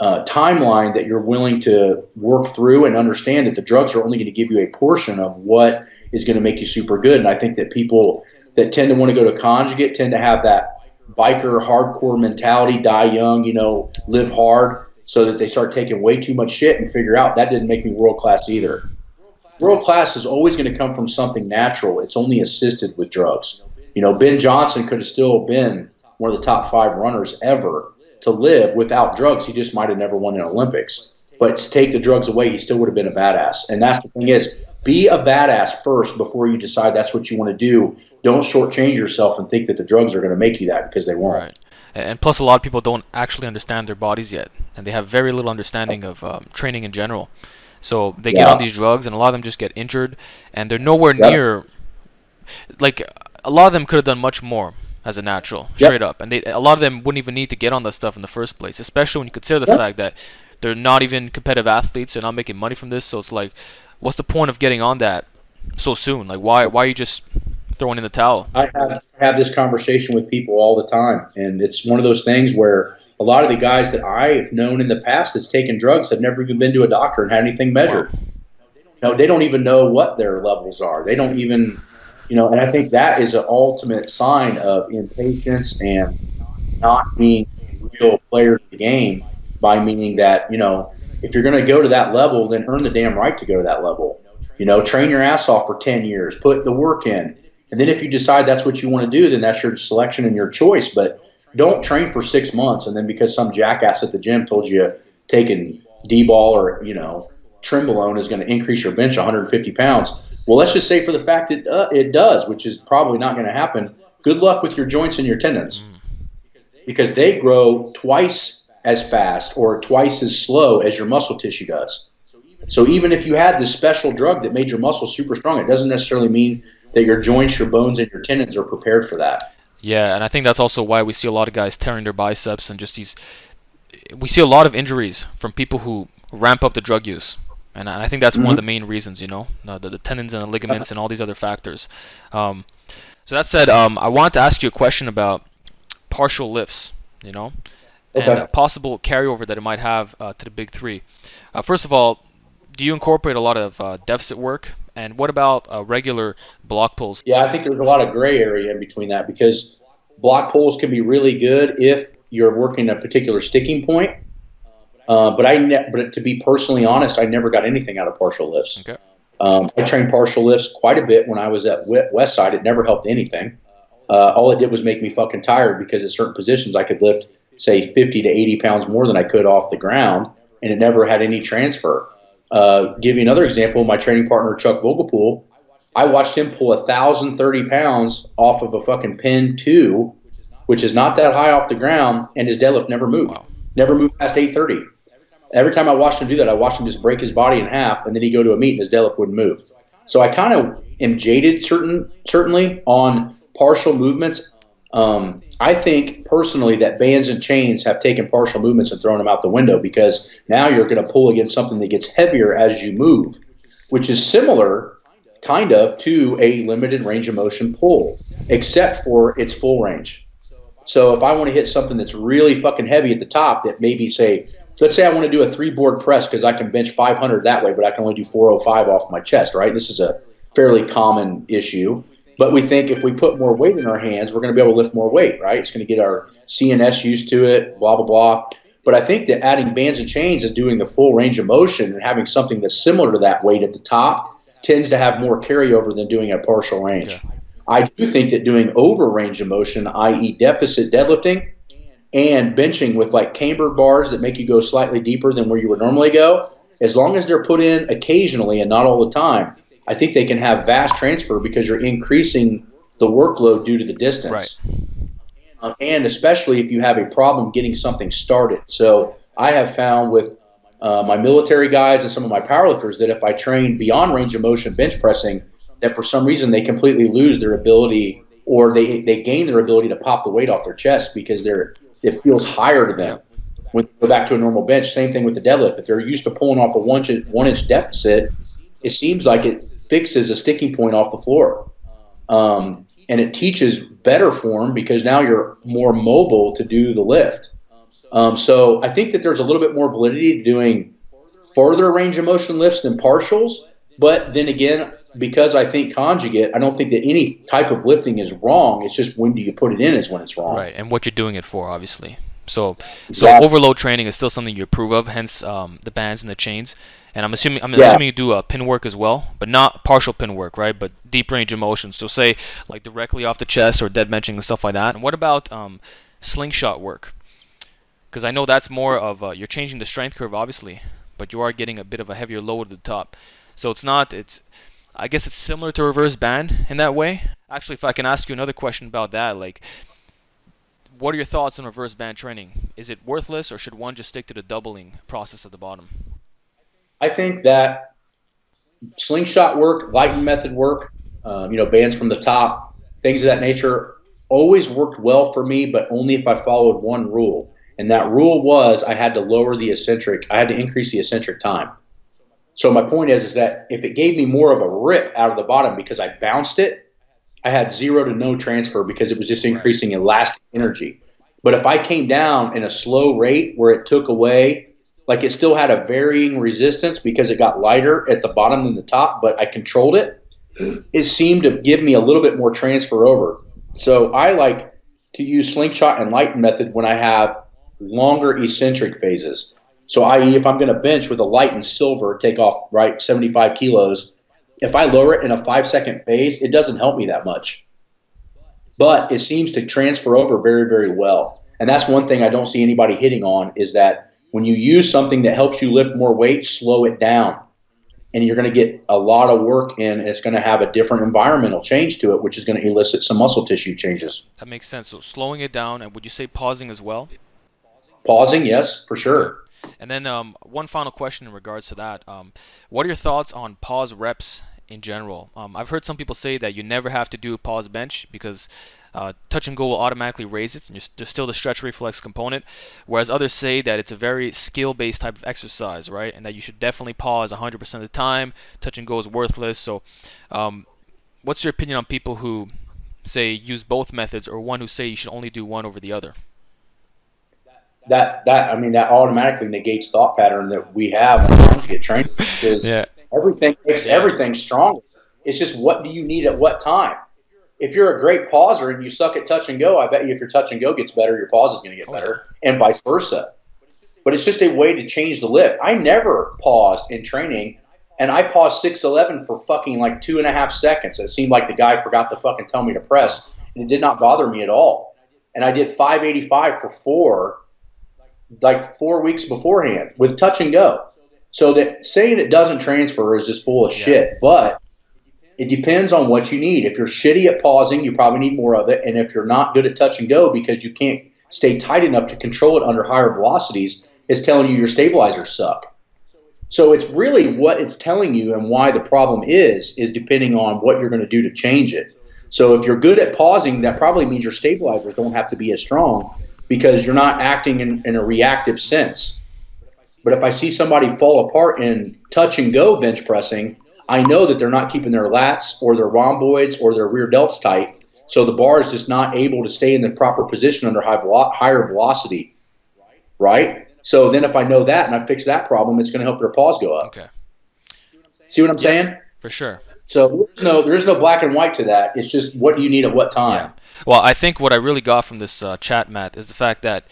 timeline that you're willing to work through and understand that the drugs are only going to give you a portion of what is going to make you super good. And I think that people that tend to want to go to conjugate tend to have that biker hardcore mentality, die young, live hard, so that they start taking way too much shit and figure out that didn't make me world class either. World class is always going to come from something natural. It's only assisted with drugs. Ben Johnson could have still been one of the top 5 runners ever to live without drugs. He just might have never won an Olympics. But to take the drugs away, he still would have been a badass. And that's the thing is, be a badass first before you decide that's what you want to do. Don't shortchange yourself and think that the drugs are going to make you that, because they won't. Right. And plus, a lot of people don't actually understand their bodies yet, and they have very little understanding of training in general. So they get on these drugs, and a lot of them just get injured, and they're nowhere near. Like, a lot of them could have done much more as a natural, straight up, and a lot of them wouldn't even need to get on that stuff in the first place. Especially when you consider the fact that they're not even competitive athletes, they're not making money from this. So it's like, what's the point of getting on that so soon? Like, why are you just throwing in the towel? I have this conversation with people all the time, and it's one of those things where a lot of the guys that I've known in the past that's taken drugs have never even been to a doctor and had anything measured. No, they don't even know what their levels are. They don't even, and I think that is an ultimate sign of impatience and not being real players of the game, by meaning that, if you're going to go to that level, then earn the damn right to go to that level. Train your ass off for 10 years, put the work in. And then if you decide that's what you want to do, then that's your selection and your choice. But don't train for 6 months and then because some jackass at the gym told you taking D-ball or, trenbolone is going to increase your bench 150 pounds. Well, let's just say for the fact that it does, which is probably not going to happen. Good luck with your joints and your tendons, because they grow twice as fast or twice as slow as your muscle tissue does. So even if you had this special drug that made your muscles super strong, it doesn't necessarily mean that your joints, your bones, and your tendons are prepared for that. Yeah, and I think that's also why we see a lot of guys tearing their biceps and just these. We see a lot of injuries from people who ramp up the drug use, and I think that's one of the main reasons. The tendons and the ligaments and all these other factors. So that said, I want to ask you a question about partial lifts. And a possible carryover that it might have to the big three. First of all, do you incorporate a lot of deficit work? And what about regular block pulls? Yeah, I think there's a lot of gray area in between that, because block pulls can be really good if you're working a particular sticking point. But to be personally honest, I never got anything out of partial lifts. Okay. I trained partial lifts quite a bit when I was at Westside. It never helped anything. All it did was make me fucking tired, because at certain positions I could lift, say, 50 to 80 pounds more than I could off the ground, and it never had any transfer. Give you another example, my training partner, Chuck Vogelpool, I watched him pull 1,030 pounds off of a fucking pin 2, which is not that high off the ground, and his deadlift never moved. Wow. Never moved past 830. Every time I watched him do that, I watched him just break his body in half, and then he'd go to a meet and his deadlift wouldn't move. So I kind of am jaded, certainly, on partial movements. I think personally that bands and chains have taken partial movements and thrown them out the window, because now you're going to pull against something that gets heavier as you move, which is similar kind of to a limited range of motion pull, except for its full range. So if I want to hit something that's really fucking heavy at the top, that maybe let's say I want to do a 3-board press because I can bench 500 that way, but I can only do 405 off my chest, right? This is a fairly common issue. But we think if we put more weight in our hands, we're going to be able to lift more weight, right? It's going to get our CNS used to it, blah, blah, blah. But I think that adding bands and chains and doing the full range of motion and having something that's similar to that weight at the top tends to have more carryover than doing a partial range. Okay. I do think that doing over range of motion, i.e. deficit deadlifting, and benching with like cambered bars that make you go slightly deeper than where you would normally go, as long as they're put in occasionally and not all the time, I think they can have vast transfer, because you're increasing the workload due to the distance. Right. And especially if you have a problem getting something started. So I have found with my military guys and some of my powerlifters that if I train beyond range of motion bench pressing, that for some reason they completely lose their ability, or they gain their ability to pop the weight off their chest, because it feels higher to them. When they go back to a normal bench, same thing with the deadlift. If they're used to pulling off a 1-inch deficit, it seems like it fixes a sticking point off the floor. And it teaches better form, because now you're more mobile to do the lift. So I think that there's a little bit more validity to doing further range of motion lifts than partials. But then again, because I think conjugate, I don't think that any type of lifting is wrong. It's just when do you put it in is when it's wrong. Right, and what you're doing it for, obviously. So Exactly. overload training is still something you approve of, hence the bands and the chains. And I'm assuming you do pin work as well, but not partial pin work, right? But deep range of motion. So say like directly off the chest or dead benching and stuff like that. And what about slingshot work? Because I know that's more of you're changing the strength curve, obviously, but you are getting a bit of a heavier load at the top. So I guess it's similar to reverse band in that way. Actually, if I can ask you another question about that, like, what are your thoughts on reverse band training? Is it worthless, or should one just stick to the doubling process at the bottom? I think that slingshot work, Lighten method work, bands from the top, things of that nature, always worked well for me, but only if I followed one rule. And that rule was I had to increase the eccentric time. So my point is that if it gave me more of a rip out of the bottom because I bounced it, I had 0 to no transfer, because it was just increasing elastic energy. But if I came down in a slow rate where it took away, like it still had a varying resistance because it got lighter at the bottom than the top, but I controlled it, it seemed to give me a little bit more transfer over. So I like to use slingshot and Lighten method when I have longer eccentric phases. So i.e. if I'm going to bench with a Lighten silver, take off, 75 kilos, if I lower it in a 5-second phase, it doesn't help me that much. But it seems to transfer over very, very well. And that's one thing I don't see anybody hitting on, is that when you use something that helps you lift more weight, slow it down. and you're going to get a lot of work in, and it's going to have a different environmental change to it, which is going to elicit some muscle tissue changes. That makes sense. So slowing it down, and would you say pausing as well? Pausing, yes, for Okay. sure. And then one final question in regards to that. What are your thoughts on pause reps in general? I've heard some people say that you never have to do a pause bench because touch and go will automatically raise it, and there's still the stretch reflex component. Whereas others say that it's a very skill-based type of exercise, right? And that you should definitely pause 100% of the time. Touch and go is worthless. So, what's your opinion on people who say use both methods, or one who say you should only do one over the other? That automatically negates thought pattern that we have when conjugate training, because Yeah. everything makes everything stronger. It's just, what do you need at what time? If you're a great pauser and you suck at touch and go, I bet you if your touch and go gets better, your pause is going to get better, and vice versa. But it's just a way to change the lift. I never paused in training, and I paused 6'11" for fucking like 2.5 seconds. It seemed like the guy forgot to fucking tell me to press, and it did not bother me at all. And I did 585 for 4, like 4 weeks beforehand with touch and go. So that saying it doesn't transfer is just full of shit. But it depends on what you need. If you're shitty at pausing, you probably need more of it. And if you're not good at touch and go because you can't stay tight enough to control it under higher velocities, it's telling you your stabilizers suck. So it's really what it's telling you, and why the problem is depending on what you're going to do to change it. So if you're good at pausing, that probably means your stabilizers don't have to be as strong, because you're not acting in a reactive sense. But if I see somebody fall apart in touch and go bench pressing, I know that they're not keeping their lats or their rhomboids or their rear delts tight. So the bar is just not able to stay in the proper position under higher velocity, right? So then if I know that and I fix that problem, it's going to help their pause go up. Okay. See what I'm saying? For sure. So there is no black and white to that. It's just, what do you need at what time? Yeah. Well, I think what I really got from this chat, Matt, is the fact that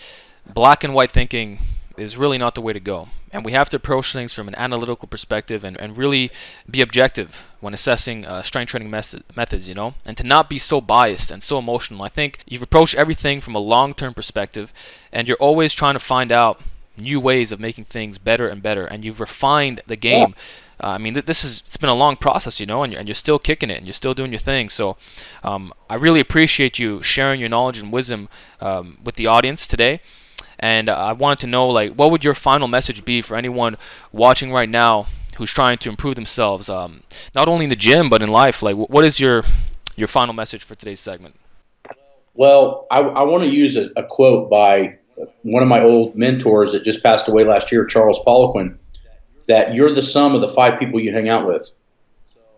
black and white thinking is really not the way to go. And we have to approach things from an analytical perspective, and really be objective when assessing strength training methods, and to not be so biased and so emotional. I think you've approached everything from a long-term perspective, and you're always trying to find out new ways of making things better and better, and you've refined the game. It's been a long process, and you're still kicking it, and you're still doing your thing. So I really appreciate you sharing your knowledge and wisdom with the audience today. And I wanted to know, what would your final message be for anyone watching right now who's trying to improve themselves, not only in the gym but in life? What is your final message for today's segment? Well, I want to use a quote by one of my old mentors that just passed away last year, Charles Poliquin, that you're the sum of the 5 people you hang out with.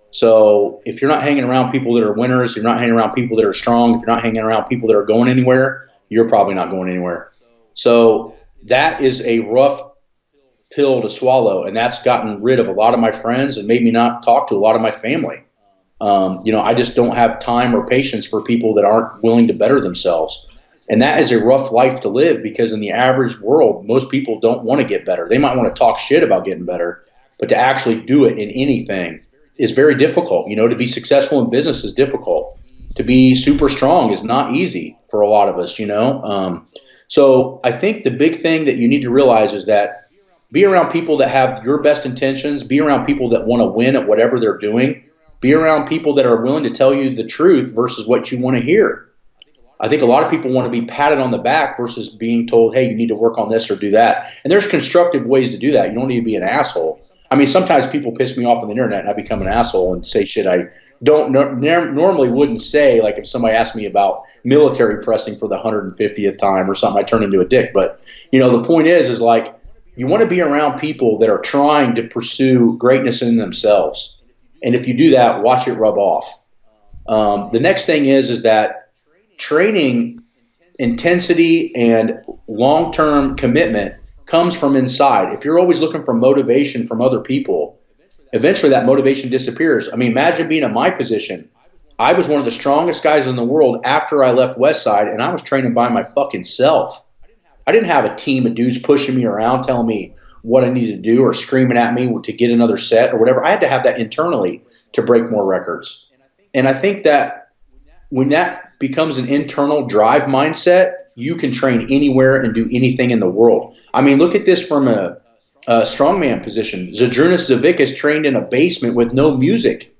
So if you're not hanging around people that are winners, you're not hanging around people that are strong, if you're not hanging around people that are going anywhere, you're probably not going anywhere. So that is a rough pill to swallow, and that's gotten rid of a lot of my friends and made me not talk to a lot of my family. I just don't have time or patience for people that aren't willing to better themselves. And that is a rough life to live, because in the average world, most people don't want to get better. They might want to talk shit about getting better, but to actually do it in anything is very difficult. To be successful in business is difficult. To be super strong is not easy for a lot of us, So I think the big thing that you need to realize is that be around people that have your best intentions, be around people that want to win at whatever they're doing, be around people that are willing to tell you the truth versus what you want to hear. I think a lot of people want to be patted on the back versus being told, hey, you need to work on this or do that. And there's constructive ways to do that. You don't need to be an asshole. Sometimes people piss me off on the internet and I become an asshole and say shit I normally wouldn't say. Like if somebody asked me about military pressing for the 150th time or something, I turn into a dick. But, the point is like, you want to be around people that are trying to pursue greatness in themselves. And if you do that, watch it rub off. The next thing is that training intensity and long-term commitment comes from inside. If you're always looking for motivation from other people, eventually that motivation disappears. Imagine being in my position. I was one of the strongest guys in the world after I left Westside, and I was training by my fucking self. I didn't have a team of dudes pushing me around, telling me what I needed to do or screaming at me to get another set or whatever. I had to have that internally to break more records. And I think that when that becomes an internal drive mindset, you can train anywhere and do anything in the world. Look at this from a strongman position. Zydrunas Zavickas trained in a basement with no music.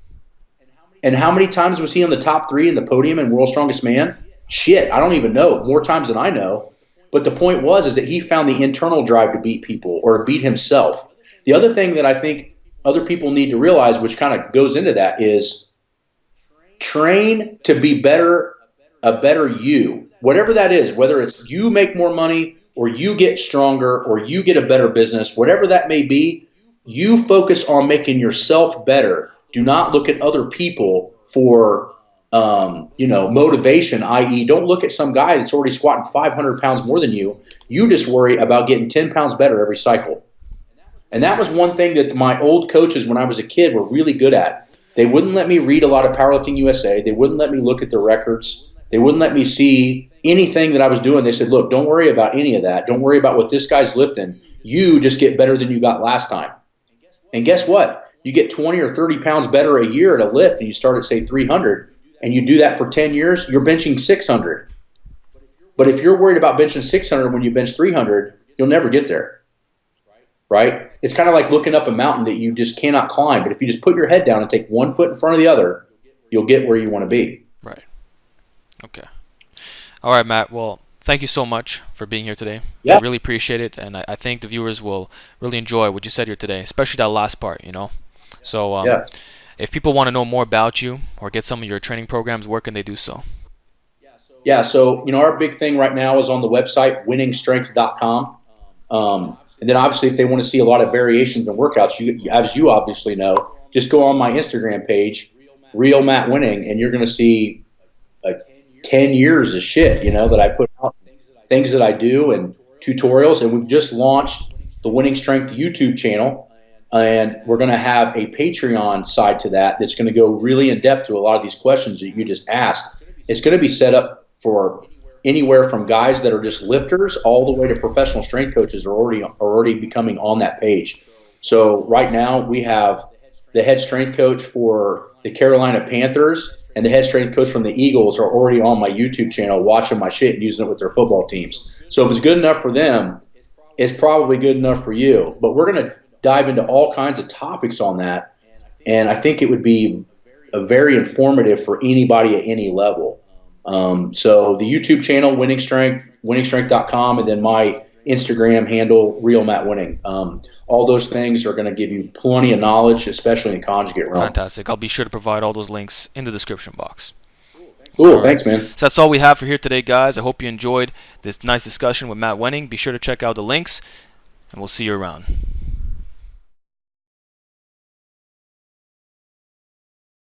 And how many times was he on the top 3 in the podium in World's Strongest Man? Shit, I don't even know. More times than I know. But the point is that he found the internal drive to beat people or beat himself. The other thing that I think other people need to realize, which kind of goes into that, is train to be better, a better you. Whatever that is, whether it's you make more money or you get stronger or you get a better business, whatever that may be, you focus on making yourself better. Do not look at other people for motivation, i.e. don't look at some guy that's already squatting 500 pounds more than you. You just worry about getting 10 pounds better every cycle. And that was one thing that my old coaches when I was a kid were really good at. They wouldn't let me read a lot of Powerlifting USA. They wouldn't let me look at the records. They wouldn't let me see anything that I was doing. They said, look, don't worry about any of that. Don't worry about what this guy's lifting. You just get better than you got last time. And guess what? You get 20 or 30 pounds better a year at a lift and you start at, say, 300, and you do that for 10 years, you're benching 600. But if you're worried about benching 600 when you bench 300, you'll never get there, right? It's kind of like looking up a mountain that you just cannot climb. But if you just put your head down and take one foot in front of the other, you'll get where you want to be. Right. Okay. All right, Matt. Well, thank you so much for being here today. Yeah. I really appreciate it, and I think the viewers will really enjoy what you said here today, especially that last part, So if people want to know more about you or get some of your training programs, where can they do so? Yeah, so, our big thing right now is on the website, winningstrength.com. And then obviously if they want to see a lot of variations in workouts, as you obviously know, just go on my Instagram page, Real Matt Wenning, and you're going to see like 10 years of shit, that I put out, things that I do and tutorials. And we've just launched the Winning Strength YouTube channel. And we're going to have a Patreon side to that that's going to go really in depth to a lot of these questions that you just asked. It's going to be set up for anywhere from guys that are just lifters all the way to professional strength coaches are already becoming on that page. So right now we have the head strength coach for the Carolina Panthers and the head strength coach from the Eagles are already on my YouTube channel watching my shit and using it with their football teams. So if it's good enough for them, it's probably good enough for you. But we're going to dive into all kinds of topics on that, and I think it would be very informative for anybody at any level. So the YouTube channel, Winning Strength, winningstrength.com, and then my Instagram handle, Real Matt Wenning. All those things are going to give you plenty of knowledge, especially in the conjugate realm. Fantastic. I'll be sure to provide all those links in the description box. Cool. Thanks, man. So that's all we have for here today, guys. I hope you enjoyed this nice discussion with Matt Wenning. Be sure to check out the links, and we'll see you around.